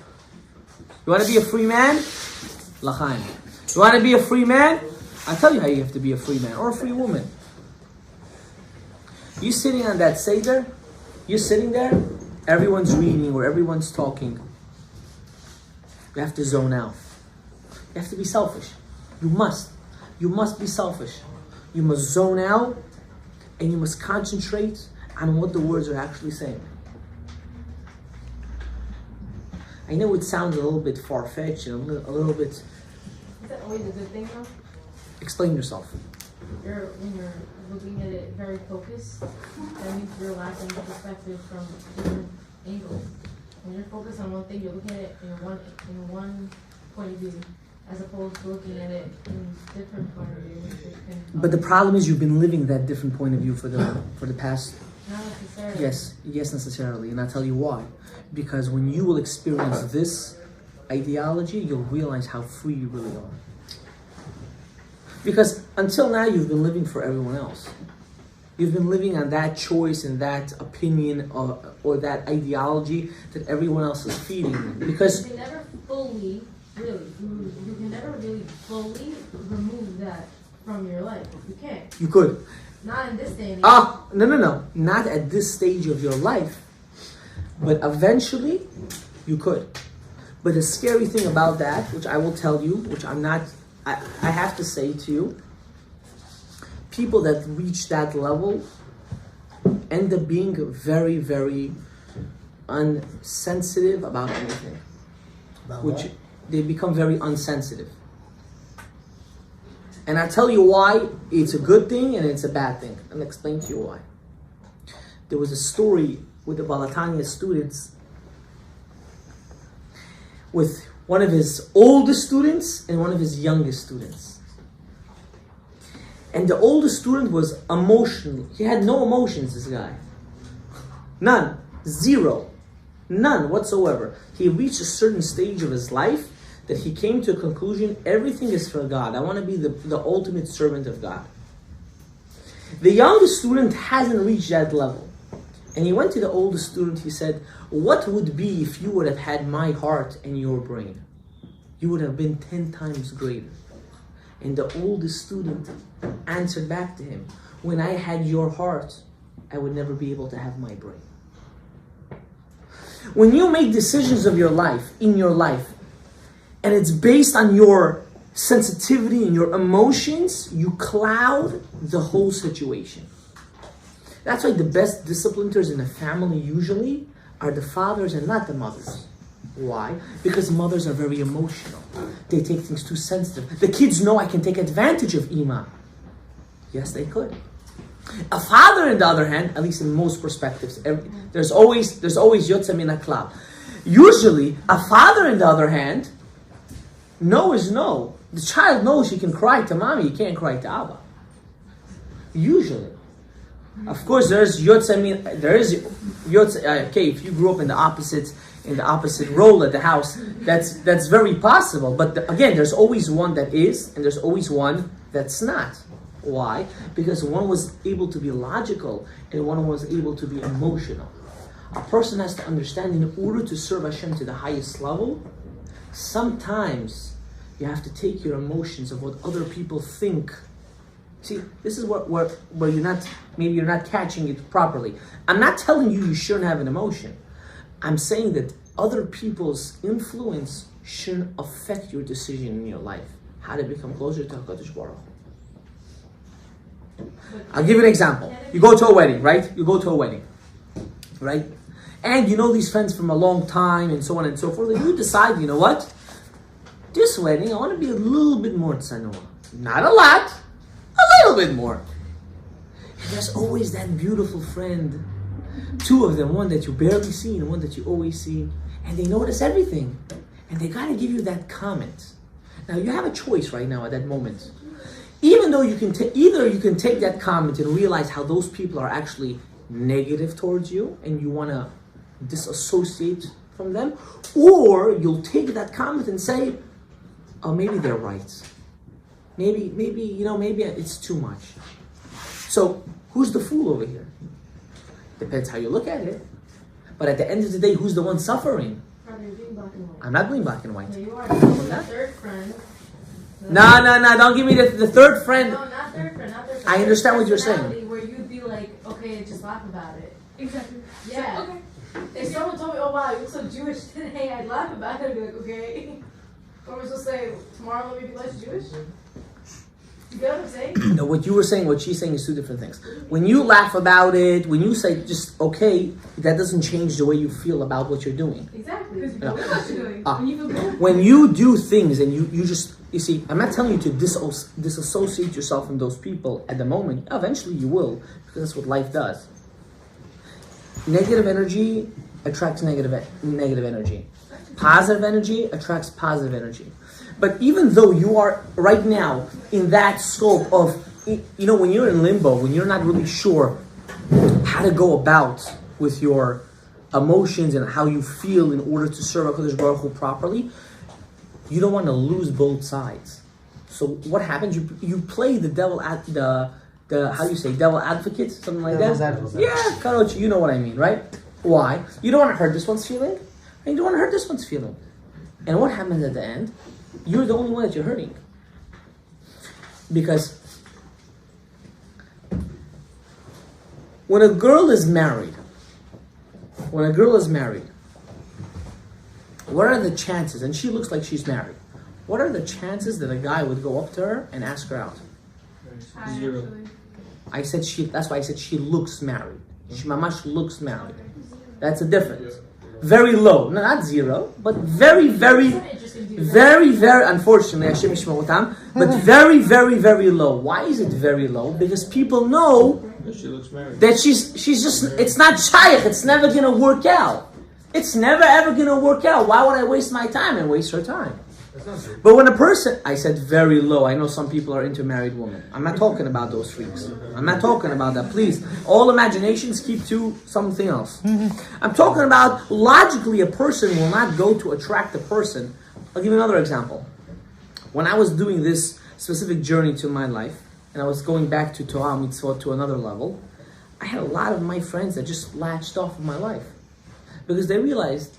You want to be a free man? L'chaim. You want to be a free man? I'll tell you how you have to be a free man or a free woman. You sitting on that Seder, you're sitting there, everyone's reading or everyone's talking. You have to zone out. You have to be selfish. You must. You must be selfish. You must zone out and you must concentrate on what the words are actually saying. I know it sounds a little bit far-fetched and a little bit... Is that always a good thing though? Explain yourself. When you're looking at it very focused, that means you're lacking perspective from different angles. When you're focused on one thing, you're looking at it in one point of view, as opposed to looking at it in different point of view. But the problem is you've been living that different point of view for the past... Not necessarily. Yes, necessarily. And I'll tell you why. Because when you will experience this ideology, you'll realize how free you really are. Because until now, you've been living for everyone else. You've been living on that choice and that opinion or that ideology that everyone else is feeding you. Because you can never fully, really, you can never really fully remove that from your life. You can't. you could. Not in this day and age. No. Not at this stage of your life. But eventually, you could. But the scary thing about that, which I will tell you, which I have to say to you, people that reach that level end up being very, very unsensitive about anything. About Which what? they become very unsensitive. And I tell you why it's a good thing and it's a bad thing. I'll explain to you why. There was a story with the Balatanya students with one of his oldest students and one of his youngest students. And the oldest student was emotional. He had no emotions, this guy. None. Zero. None whatsoever. He reached a certain stage of his life that he came to a conclusion, everything is for God. I want to be the ultimate servant of God. The youngest student hasn't reached that level. And he went to the oldest student, he said, what would be if you would have had my heart and your brain? You would have been 10 times greater. And the oldest student answered back to him, when I had your heart, I would never be able to have my brain. When you make decisions of your life, in your life, and it's based on your sensitivity and your emotions, you cloud the whole situation. That's why the best discipliners in a family usually are the fathers and not the mothers. Why? Because mothers are very emotional. They take things too sensitive. The kids know I can take advantage of Ima. Yes, they could. A father, on the other hand, at least in most perspectives, there's always Yotze min haklal. Usually, a father, on the other hand, no is no. The child knows he can cry to mommy, he can't cry to Abba. Usually. Of course, there's Yotze min, okay, if you grew up in the opposite role at the house, that's very possible. But again, there's always one that is, and there's always one that's not. Why? Because one was able to be logical, and one was able to be emotional. A person has to understand, in order to serve Hashem to the highest level, sometimes you have to take your emotions of what other people think. See, this is where you're not catching it properly. I'm not telling you shouldn't have an emotion. I'm saying that other people's influence shouldn't affect your decision in your life. How to become closer to HaKadosh Baruch Hu. I'll give you an example. You go to a wedding, right? Right? And you know these friends from a long time and so on and so forth. And you decide, you know what? This wedding, I want to be a little bit more tzanua. Not a lot, a little bit more. And there's always that beautiful friend Two of them, one that you barely see and one that you always see, and they notice everything. And they gotta give you that comment. Now you have a choice right now at that moment. Even though you can either you can take that comment and realize how those people are actually negative towards you and you wanna disassociate from them, or you'll take that comment and say, oh, maybe they're right. Maybe it's too much. So who's the fool over here? Depends how you look at it. But at the end of the day, who's the one suffering? Brother, you're doing black and white. I'm not doing black and white. No, you are. The third friend. No, don't give me the third friend. No, not third friend, not third friend. I understand what you're saying. Where you'd be like, okay, just laugh about it. Exactly. Yeah. So, okay. If someone told me, oh wow, you look so Jewish today, I'd laugh about it and be like, okay. Or we're supposed to say, tomorrow let me be less Jewish? You get what I'm saying? No, what you were saying, what she's saying is two different things. When you laugh about it, when you say just okay, that doesn't change the way you feel about what you're doing. Exactly. Because you know what you're doing. Ah. When you feel good. When you do things and you see, I'm not telling you to disassociate yourself from those people at the moment. Eventually you will, because that's what life does. Negative energy attracts negative energy. Positive energy attracts positive energy. But even though you are right now in that scope of, when you're in limbo, when you're not really sure how to go about with your emotions and how you feel in order to serve HaKadosh Baruch Hu properly, you don't want to lose both sides. So what happens? You play the devil at the how do you say, devil advocate, something like Devil's that. advocate. Yeah, Karochi, you know what I mean, right? Why? You don't want to hurt this one's feeling, and you don't want to hurt this one's feeling. And what happens at the end? You're the only one that you're hurting. Because when a girl is married, what are the chances, and she looks like she's married, what are the chances that a guy would go up to her and ask her out? Zero. That's why I said she looks married. She mamash looks married. That's a difference. Very low. No, not zero, but very, very, unfortunately, Hashem yishmor otam, but very, very, very low. Why is it very low? Because people know She looks married. that she's just, it's not shaykh, it's never going to work out. It's never ever going to work out. Why would I waste my time and waste her time? That's not true. But when a person, I said very low. I know some people are into married women. I'm not talking about those freaks. I'm not talking about that. Please, all imaginations keep to something else. I'm talking about logically a person will not go to attract a person. I'll give you another example. When I was doing this specific journey to my life, and I was going back to Torah Mitzvot to another level, I had a lot of my friends that just latched off of my life. Because they realized,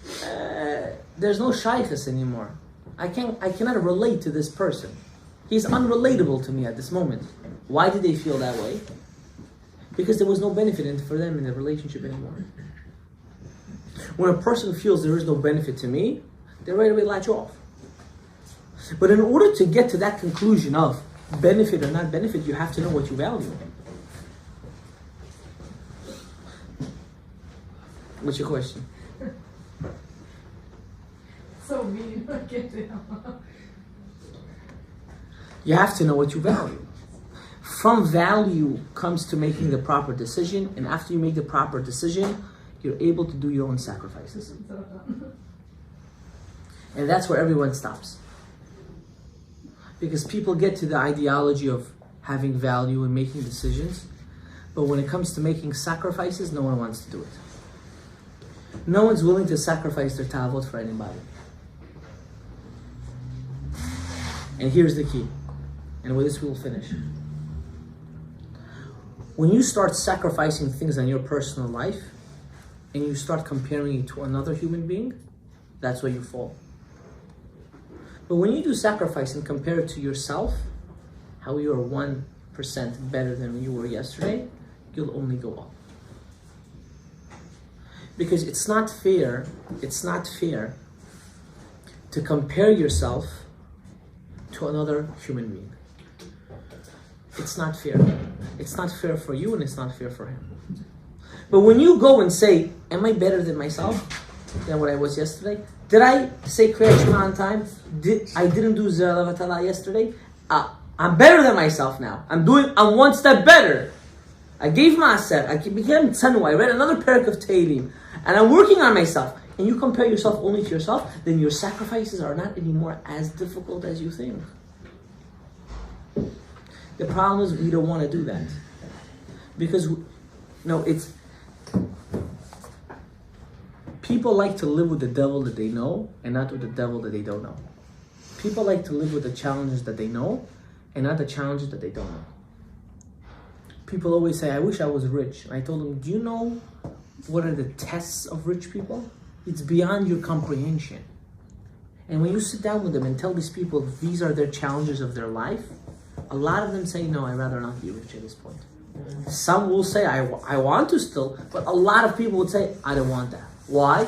there's no shaykhs anymore. I cannot relate to this person. He's unrelatable to me at this moment. Why did they feel that way? Because there was no benefit for them in the relationship anymore. When a person feels there is no benefit to me, they right away latch off. But in order to get to that conclusion of benefit or not benefit, you have to know what you value. What's your question? So mean. You have to know what you value. From value comes to making the proper decision, and after you make the proper decision, you're able to do your own sacrifices. And that's where everyone stops. Because people get to the ideology of having value and making decisions, but when it comes to making sacrifices, no one wants to do it. No one's willing to sacrifice their tavot for anybody. And here's the key, and with this we will finish. When you start sacrificing things in your personal life, and you start comparing it to another human being, that's where you fall. But when you do sacrifice and compare it to yourself, how you are 1% better than you were yesterday, you'll only go up. Because it's not fair to compare yourself to another human being. It's not fair. It's not fair for you and it's not fair for him. But when you go and say, am I better than myself, than what I was yesterday? Did I say Kriyat Shema on time? I didn't do Zera Vatala yesterday? I'm better than myself now. I'm one step better. I gave Maaser, I became Tzanu, I read another parak of Tehillim, and I'm working on myself, and you compare yourself only to yourself, then your sacrifices are not anymore as difficult as you think. The problem is we don't want to do that. Because, it's... People like to live with the devil that they know, and not with the devil that they don't know. People like to live with the challenges that they know, and not the challenges that they don't know. People always say, I wish I was rich. And I told them, do you know what are the tests of rich people? It's beyond your comprehension. And when you sit down with them and tell these people these are their challenges of their life, a lot of them say, no, I'd rather not be rich at this point. Some will say, I want to still, but a lot of people would say, I don't want that. Why?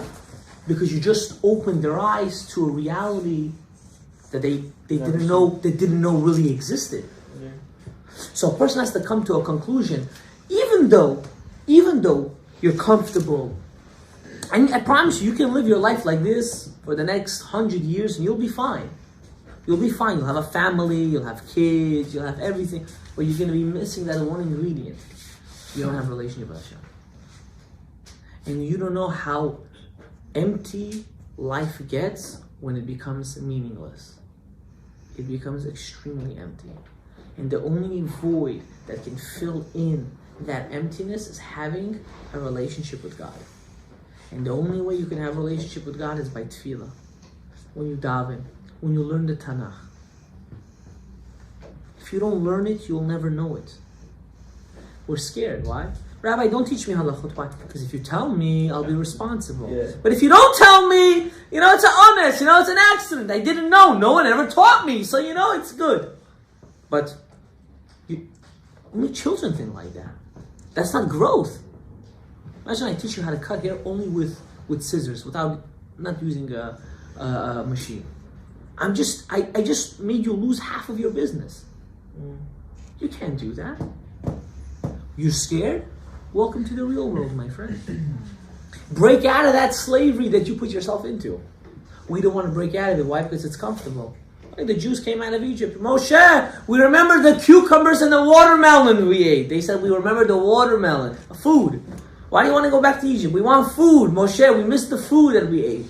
Because you just opened their eyes to a reality that they didn't know really existed. So a person has to come to a conclusion, even though you're comfortable, and I promise you can live your life like this for the next 100 years and you'll be fine. You'll be fine. You'll have a family, you'll have kids, you'll have everything, but you're going to be missing that one ingredient. You don't have a relationship with Hashem. And you don't know how empty life gets when it becomes meaningless. It becomes extremely empty. And the only void that can fill in that emptiness is having a relationship with God. And the only way you can have a relationship with God is by tefillah. When you daven, when you learn the Tanakh. If you don't learn it, you'll never know it. We're scared. Why? Rabbi, don't teach me halachot. Why? Because if you tell me, I'll be responsible. Yeah. But if you don't tell me, it's an honest, it's an accident. I didn't know. No one ever taught me. So, it's good. But only children think like that. That's not growth. Imagine I teach you how to cut hair only with scissors, not using a machine. I just made you lose half of your business. You can't do that. You're scared? Welcome to the real world, my friend. Break out of that slavery that you put yourself into. We don't want to break out of it. Why? Because it's comfortable. Like the Jews came out of Egypt. Moshe, we remember the cucumbers and the watermelon we ate. They said we remember the watermelon, food. Why do you want to go back to Egypt? We want food. Moshe, we missed the food that we ate.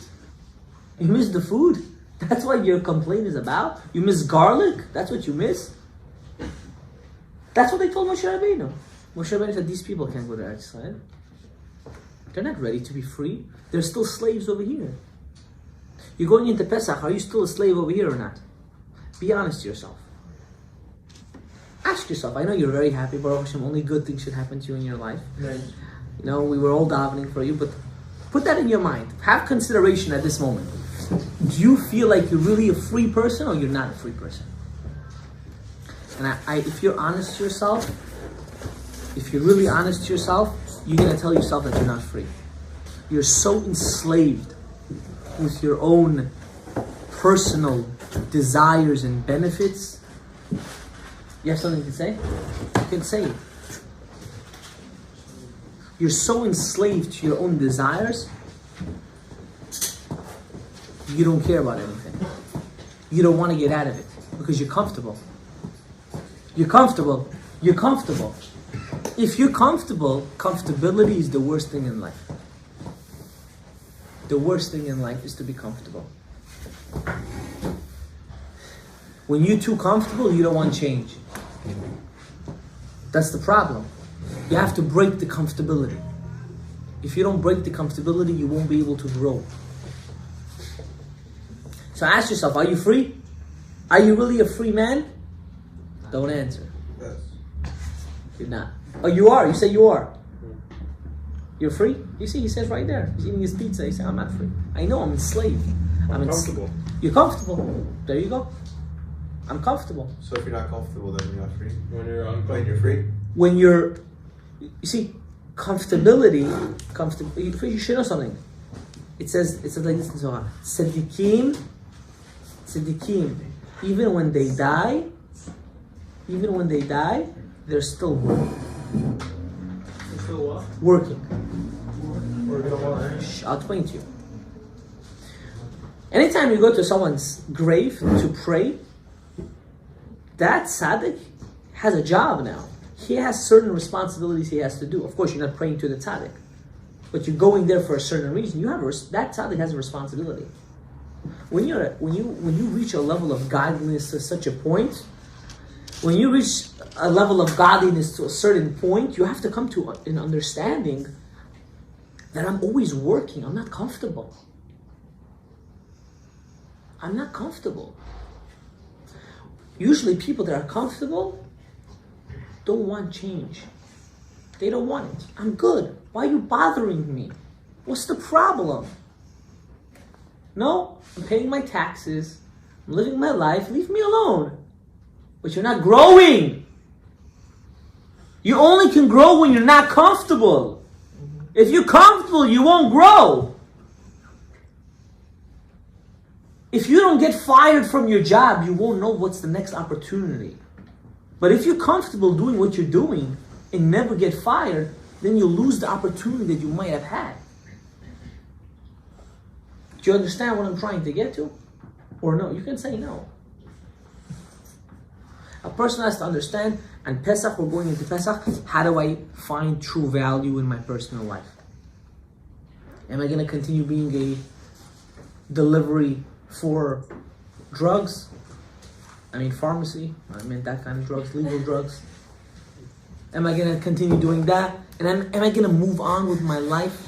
You missed the food? That's what your complaint is about? You miss garlic? That's what you miss? That's what they told Moshe Rabbeinu. Moshe Rabbeinu said, these people can't go to Eretz Israel. They're not ready to be free. They're still slaves over here. You're going into Pesach. Are you still a slave over here or not? Be honest to yourself. Ask yourself. I know you're very happy, Baruch Hashem. Only good things should happen to you in your life. Right. We were all davening for you, but put that in your mind. Have consideration at this moment. Do you feel like you're really a free person or you're not a free person? And if you're honest to yourself, if you're really honest to yourself, you're going to tell yourself that you're not free. You're so enslaved with your own personal desires and benefits. You have something to say? You can say it. You're so enslaved to your own desires, you don't care about anything. You don't want to get out of it because you're comfortable. You're comfortable. You're comfortable. If you're comfortable, comfortability is the worst thing in life. The worst thing in life is to be comfortable. When you're too comfortable, you don't want change. That's the problem. You have to break the comfortability. If you don't break the comfortability, you won't be able to grow. So ask yourself, are you free? Are you really a free man? Don't answer. Yes. You're not. Oh, you are. You say you are. You're free? You see, he says right there. He's eating his pizza. He says, I'm not free. I know, I'm enslaved. I'm comfortable. You're comfortable. There you go. I'm comfortable. So if you're not comfortable, then you're not free? When you're uncomfortable. When you're free? When you're... You see, comfortability... You should know something. It says like this in Zohar. Tzadikim, even when they die, they're still working. You're still what? Working. Working. I'll explain to you. Anytime you go to someone's grave to pray, that tzaddik has a job now. he has certain responsibilities he has to do. Of course, you're not praying to the tzaddik, but you're going there for a certain reason. That tzaddik has a responsibility. When you reach a level of godliness to such a point, when you reach a level of godliness to a certain point, you have to come to an understanding that I'm always working. I'm not comfortable. I'm not comfortable. Usually people that are comfortable don't want change. They don't want it. I'm good. Why are you bothering me? What's the problem? No, I'm paying my taxes. I'm living my life. Leave me alone. But you're not growing. You only can grow when you're not comfortable. If you're comfortable, you won't grow. If you don't get fired from your job, you won't know what's the next opportunity. But if you're comfortable doing what you're doing and never get fired, then you'll lose the opportunity that you might have had. Do you understand what I'm trying to get to? Or no? You can say no. A person has to understand, and Pesach, we're going into Pesach, how do I find true value in my personal life? Am I going to continue being a delivery for drugs? I mean pharmacy, I mean that kind of drugs, legal drugs. Am I going to continue doing that? And am I going to move on with my life?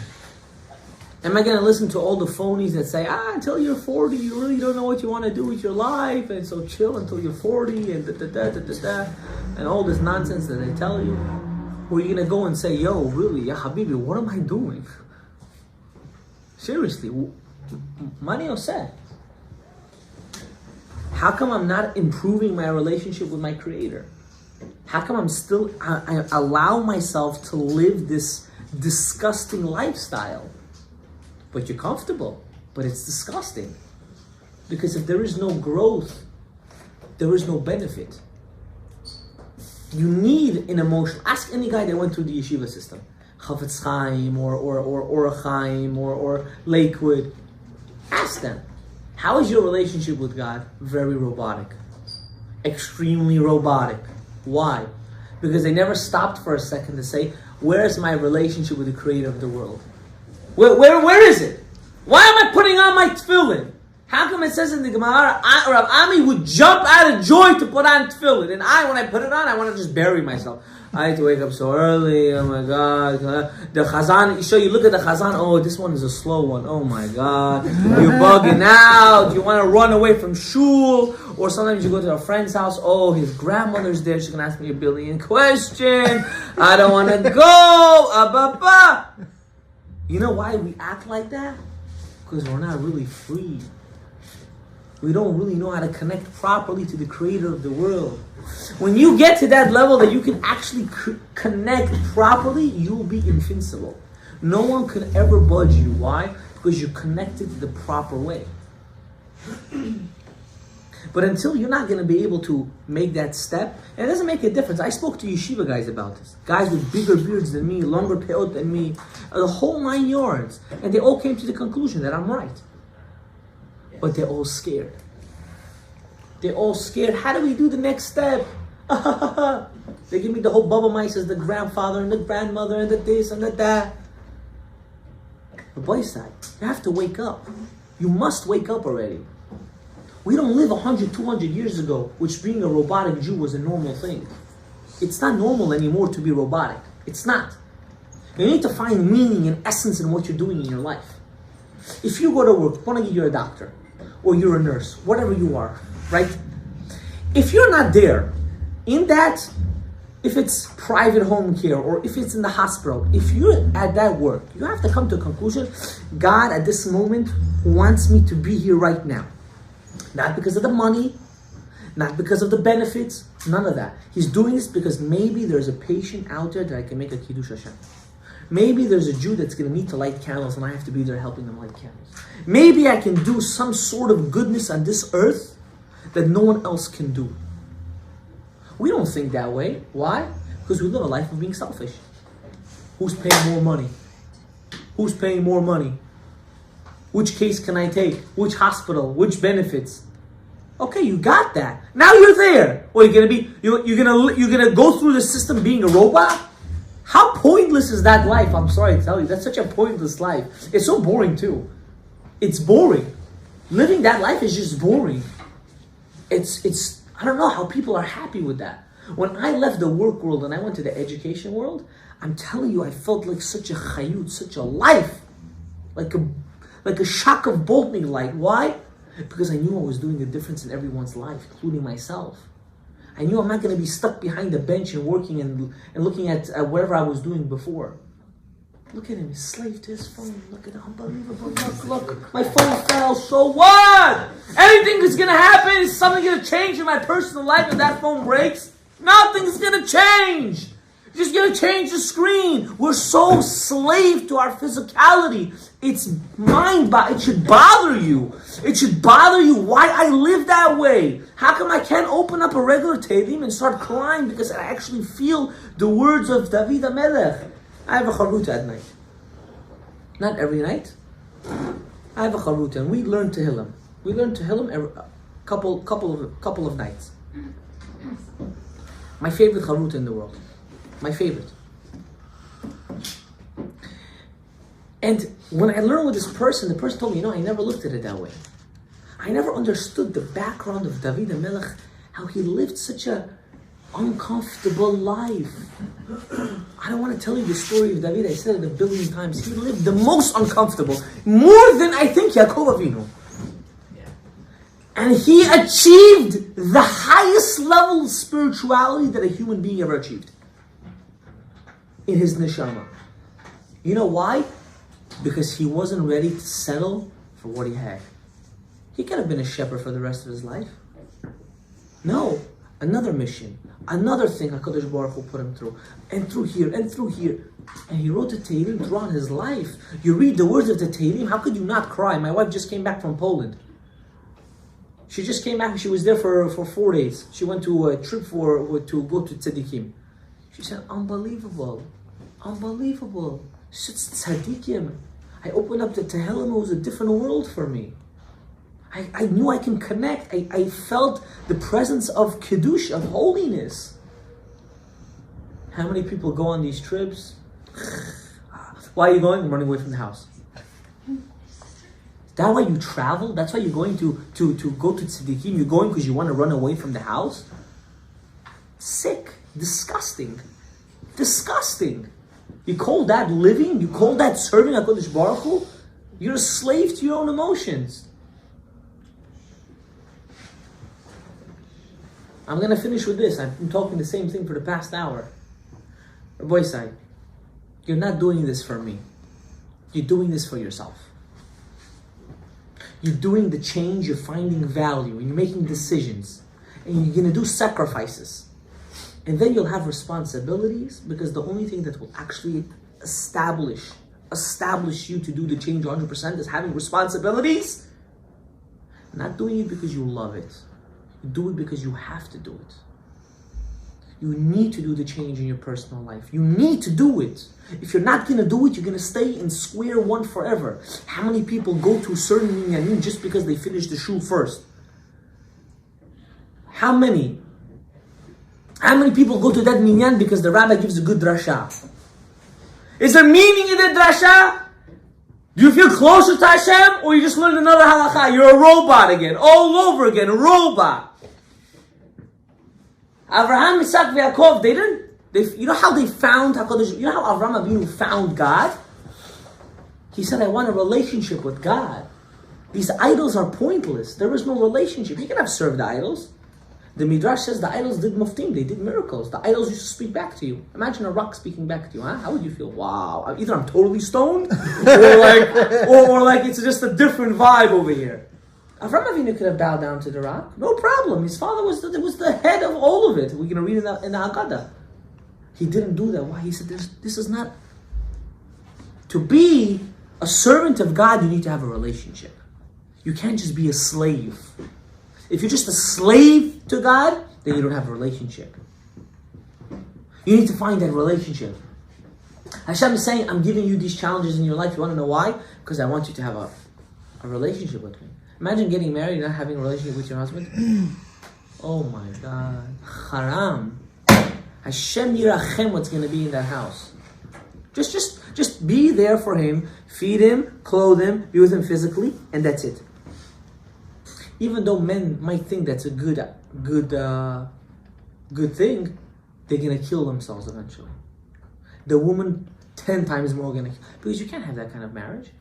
Am I going to listen to all the phonies that say, until you're 40, you really don't know what you want to do with your life, and so chill until you're 40, and and all this nonsense that they tell you? Or are you going to go and say, yo, really, ya habibi, what am I doing? Seriously, Manio said, how come I'm not improving my relationship with my Creator? How come I allow myself to live this disgusting lifestyle? But you're comfortable, but it's disgusting. Because if there is no growth, there is no benefit. You need an emotion. Ask any guy that went through the yeshiva system. Chafetz Chaim or Orach Chaim or Lakewood. Ask them, how is your relationship with God? Very robotic. Extremely robotic. Why? Because they never stopped for a second to say, where is my relationship with the Creator of the world? Where is it? Why am I putting on my tefillin? How come it says in the Gemara, Rav Ami would jump out of joy to put on tefillin, and when I put it on, I want to just bury myself. I had to wake up so early. Oh my God! The Chazan. You look at the Chazan. Oh, this one is a slow one. Oh my God! You're bugging out. You want to run away from shul, or sometimes you go to a friend's house. Oh, his grandmother's there. She's gonna ask me a billion questions. I don't want to go. You know why we act like that? Because we're not really free. We don't really know how to connect properly to the Creator of the world. When you get to that level that you can actually connect properly, you'll be invincible. No one can ever budge you. Why? Because you're connected the proper way. But until you're not going to be able to make that step, and it doesn't make a difference. I spoke to yeshiva guys about this. Guys with bigger beards than me, longer peot than me, the whole 9 yards. And they all came to the conclusion that I'm right. But they're all scared. They're all scared. How do we do the next step? They give me the whole Baba Mice as the grandfather and the grandmother and the this and the that. The boy side, you have to wake up. You must wake up already. We don't live 100, 200 years ago, which being a robotic Jew was a normal thing. It's not normal anymore to be robotic. It's not. You need to find meaning and essence in what you're doing in your life. If you go to work, one of you, you're a doctor, or you're a nurse, whatever you are, right? If you're not there, in that, if it's private home care, or if it's in the hospital, if you're at that work, you have to come to a conclusion, God at this moment wants me to be here right now. Not because of the money, not because of the benefits, none of that. He's doing this because maybe there's a patient out there that I can make a Kiddush Hashem. Maybe there's a Jew that's going to need to light candles and I have to be there helping them light candles. Maybe I can do some sort of goodness on this earth that no one else can do. We don't think that way. Why? Because we live a life of being selfish. Who's paying more money? Who's paying more money? Which case can I take? Which hospital? Which benefits? Okay, you got that. Now you're there. Or you're gonna go through the system being a robot? How pointless is that life? I'm sorry to tell you, that's such a pointless life. It's so boring too. It's boring. Living that life is just boring. It's I don't know how people are happy with that. When I left the work world and I went to the education world, I'm telling you, I felt like such a chayut, such a life. Like a shock of bolting light. Why? Because I knew I was doing a difference in everyone's life, including myself. I knew I'm not going to be stuck behind the bench and working and looking at whatever I was doing before. Look at him, he's slave to his phone. Look at it, unbelievable. Look, my phone fell, so what? Anything is going to happen? Is something going to change in my personal life if that phone breaks? Nothing's going to change. You're just going to change the screen. We're so slave to our physicality. It's it should bother you. It should bother you why I live that way. How come I can't open up a regular Tehillim and start crying because I actually feel the words of David HaMelech? I have a charuta at night. Not every night. I have a charuta and we learn Tehillim. We learn Tehillim every couple of nights. My favorite charuta in the world. My favorite. And when I learned with this person, the person told me, I never looked at it that way. I never understood the background of David HaMelech, how he lived such a uncomfortable life. I don't want to tell you the story of David. I said it a billion times. He lived the most uncomfortable, more than I think Yaakov Avinu. And he achieved the highest level of spirituality that a human being ever achieved. In his neshama. You know why? Because he wasn't ready to settle for what he had. He could have been a shepherd for the rest of his life. No. Another mission. Another thing HaKadosh Baruch Hu put him through. And through here, and through here. And he wrote the Tehillim throughout his life. You read the words of the Tehillim, how could you not cry? My wife just came back from Poland. She just came back, she was there for 4 days. She went to a trip to go to Tzadikim. She said, unbelievable. Unbelievable. Such tzaddikim. I opened up the Tehillim, it was a different world for me. I knew I can connect. I felt the presence of Kiddush, of holiness. How many people go on these trips? Why are you going? I'm running away from the house. Is that why you travel? That's why you're going to go to Tzaddikim? You're going because you want to run away from the house? Sick. Disgusting. Disgusting. You call that living? You call that serving HaKadosh Baruch Hu? You're a slave to your own emotions. I'm going to finish with this. I've been talking the same thing for the past hour. Boy side, you're not doing this for me. You're doing this for yourself. You're doing the change, you're finding value, and you're making decisions. And you're going to do sacrifices. And then you'll have responsibilities, because the only thing that will actually establish you to do the change 100% is having responsibilities. Not doing it because you love it. You do it because you have to do it. You need to do the change in your personal life. You need to do it. If you're not going to do it, you're going to stay in square one forever. How many people go to certain minyanim just because they finish the shul first? How many people go to that minyan because the rabbi gives a good drasha? Is there meaning in the drasha? Do you feel closer to Hashem, or you just learned another halakha? You're a robot again, all over again, a robot. Avraham, Isaac, and Yaakov, you know how they found HaKadosh? You know how Avraham Avinu found God? He said, I want a relationship with God. These idols are pointless. There is no relationship. You can have served the idols. The Midrash says the idols did muftim, they did miracles. The idols used to speak back to you. Imagine a rock speaking back to you, huh? How would you feel? Wow. Either I'm totally stoned, or like it's just a different vibe over here. Avraham Avinu could have bowed down to the rock. No problem. His father was the head of all of it. We're going to read in the Haggadah. He didn't do that. Why? He said, this is not... To be a servant of God, you need to have a relationship. You can't just be a slave. If you're just a slave to God, then you don't have a relationship. You need to find that relationship. Hashem is saying, I'm giving you these challenges in your life. You want to know why? Because I want you to have a relationship with me. Imagine getting married and not having a relationship with your husband. Oh my God. Haram. Hashem yirachem what's going to be in that house. Just be there for him, feed him, clothe him, be with him physically, and that's it. Even though men might think that's a good thing, they're going to kill themselves eventually. The woman 10 times more going to, because you can't have that kind of marriage.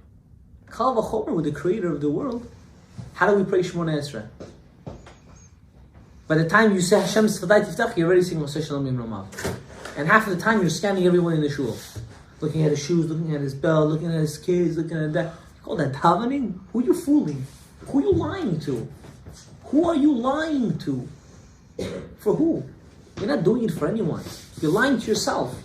Kal v'chomer with the creator of the world. How do we pray Shemona Esrei? By the time you say Hashem's Sfatai Tiftach, you're already saying Moshe Shalom Yim Romav. And half of the time you're scanning everyone in the shul. Looking at his shoes, looking at his belt, looking at his kids, looking at that. You call that davening? Who are you fooling? Who are you lying to? Who are you lying to? For who? You're not doing it for anyone. You're lying to yourself.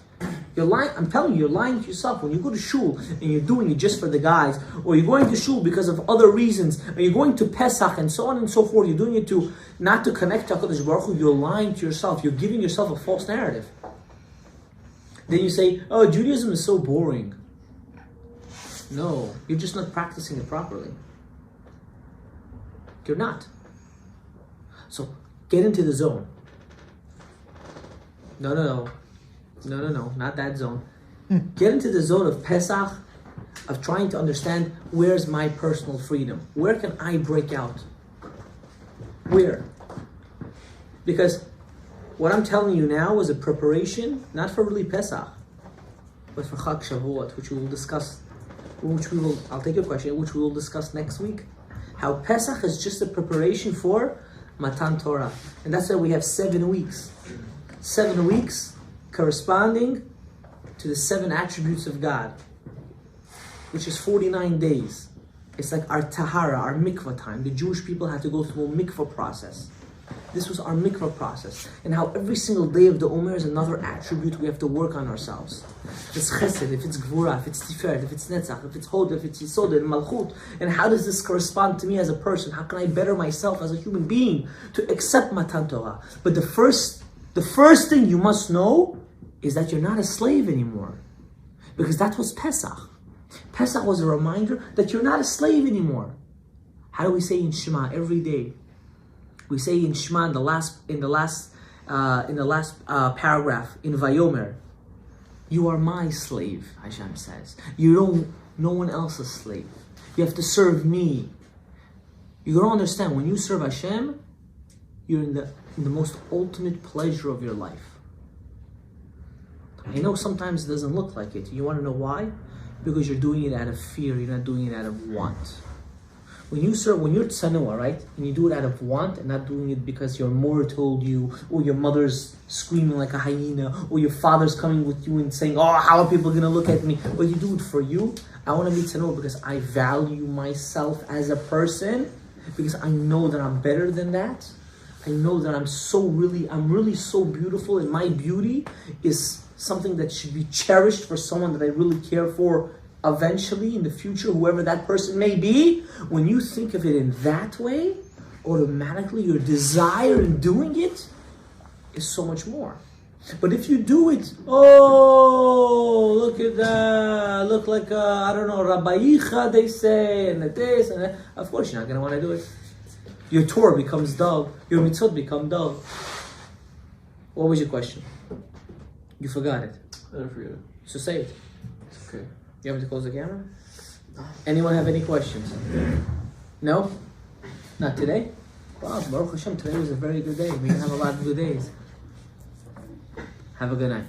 You're lying. I'm telling you, you're lying to yourself. When you go to shul and you're doing it just for the guys, or you're going to shul because of other reasons, or you're going to Pesach and so on and so forth, you're doing it to not to connect to HaKadosh Baruch Hu, you're lying to yourself. You're giving yourself a false narrative. Then you say, oh, Judaism is so boring. No, you're just not practicing it properly. You're not. So get into the zone. No, not that zone. Get into the zone of Pesach, of trying to understand where's my personal freedom. Where can I break out? Where? Because what I'm telling you now is a preparation, not for really Pesach, but for Chag Shavuot, which we will discuss, I'll take your question, which we will discuss next week. How Pesach is just a preparation for Matan Torah. And that's why we have 7 weeks. 7 weeks corresponding to the 7 attributes of God, which is 49 days. It's like our tahara, our mikvah time. The Jewish people had to go through a mikvah process. This was our mikvah process. And how every single day of the Omer is another attribute we have to work on ourselves. If it's chesed, if it's gvura, if it's tiferet, if it's netzach, if it's hod, if it's yisod, and malchut. And how does this correspond to me as a person? How can I better myself as a human being to accept Matan Torah? But the first thing you must know is that you're not a slave anymore. Because that was Pesach. Pesach was a reminder that you're not a slave anymore. How do we say in Shema every day? We say in Shema in the last paragraph in Vayomer, you are my slave, Hashem says. No one else's slave. You have to serve me. You don't understand, when you serve Hashem, you're in the most ultimate pleasure of your life. I know sometimes it doesn't look like it. You want to know why? Because you're doing it out of fear, you're not doing it out of want. When you're tsanua, right? And you do it out of want and not doing it because your mother told you, or your mother's screaming like a hyena, or your father's coming with you and saying, oh, how are people going to look at me? But you do it for you. I want to be tsanua because I value myself as a person, because I know that I'm better than that. I know that I'm really so beautiful, and my beauty is something that should be cherished for someone that I really care for eventually in the future, whoever that person may be. When you think of it in that way, automatically your desire in doing it is so much more. But if you do it, oh, look at that, look like Rabbi Yicha, they say, and this and that, of course you're not going to want to do it. Your Torah becomes dull, your mitzvot become dull. What was your question? You forgot it. I don't forget it. So say it. It's okay. You want me to close the camera? Anyone have any questions? No? Not today? Wow, Baruch Hashem, today was a very good day. We have a lot of good days. Have a good night.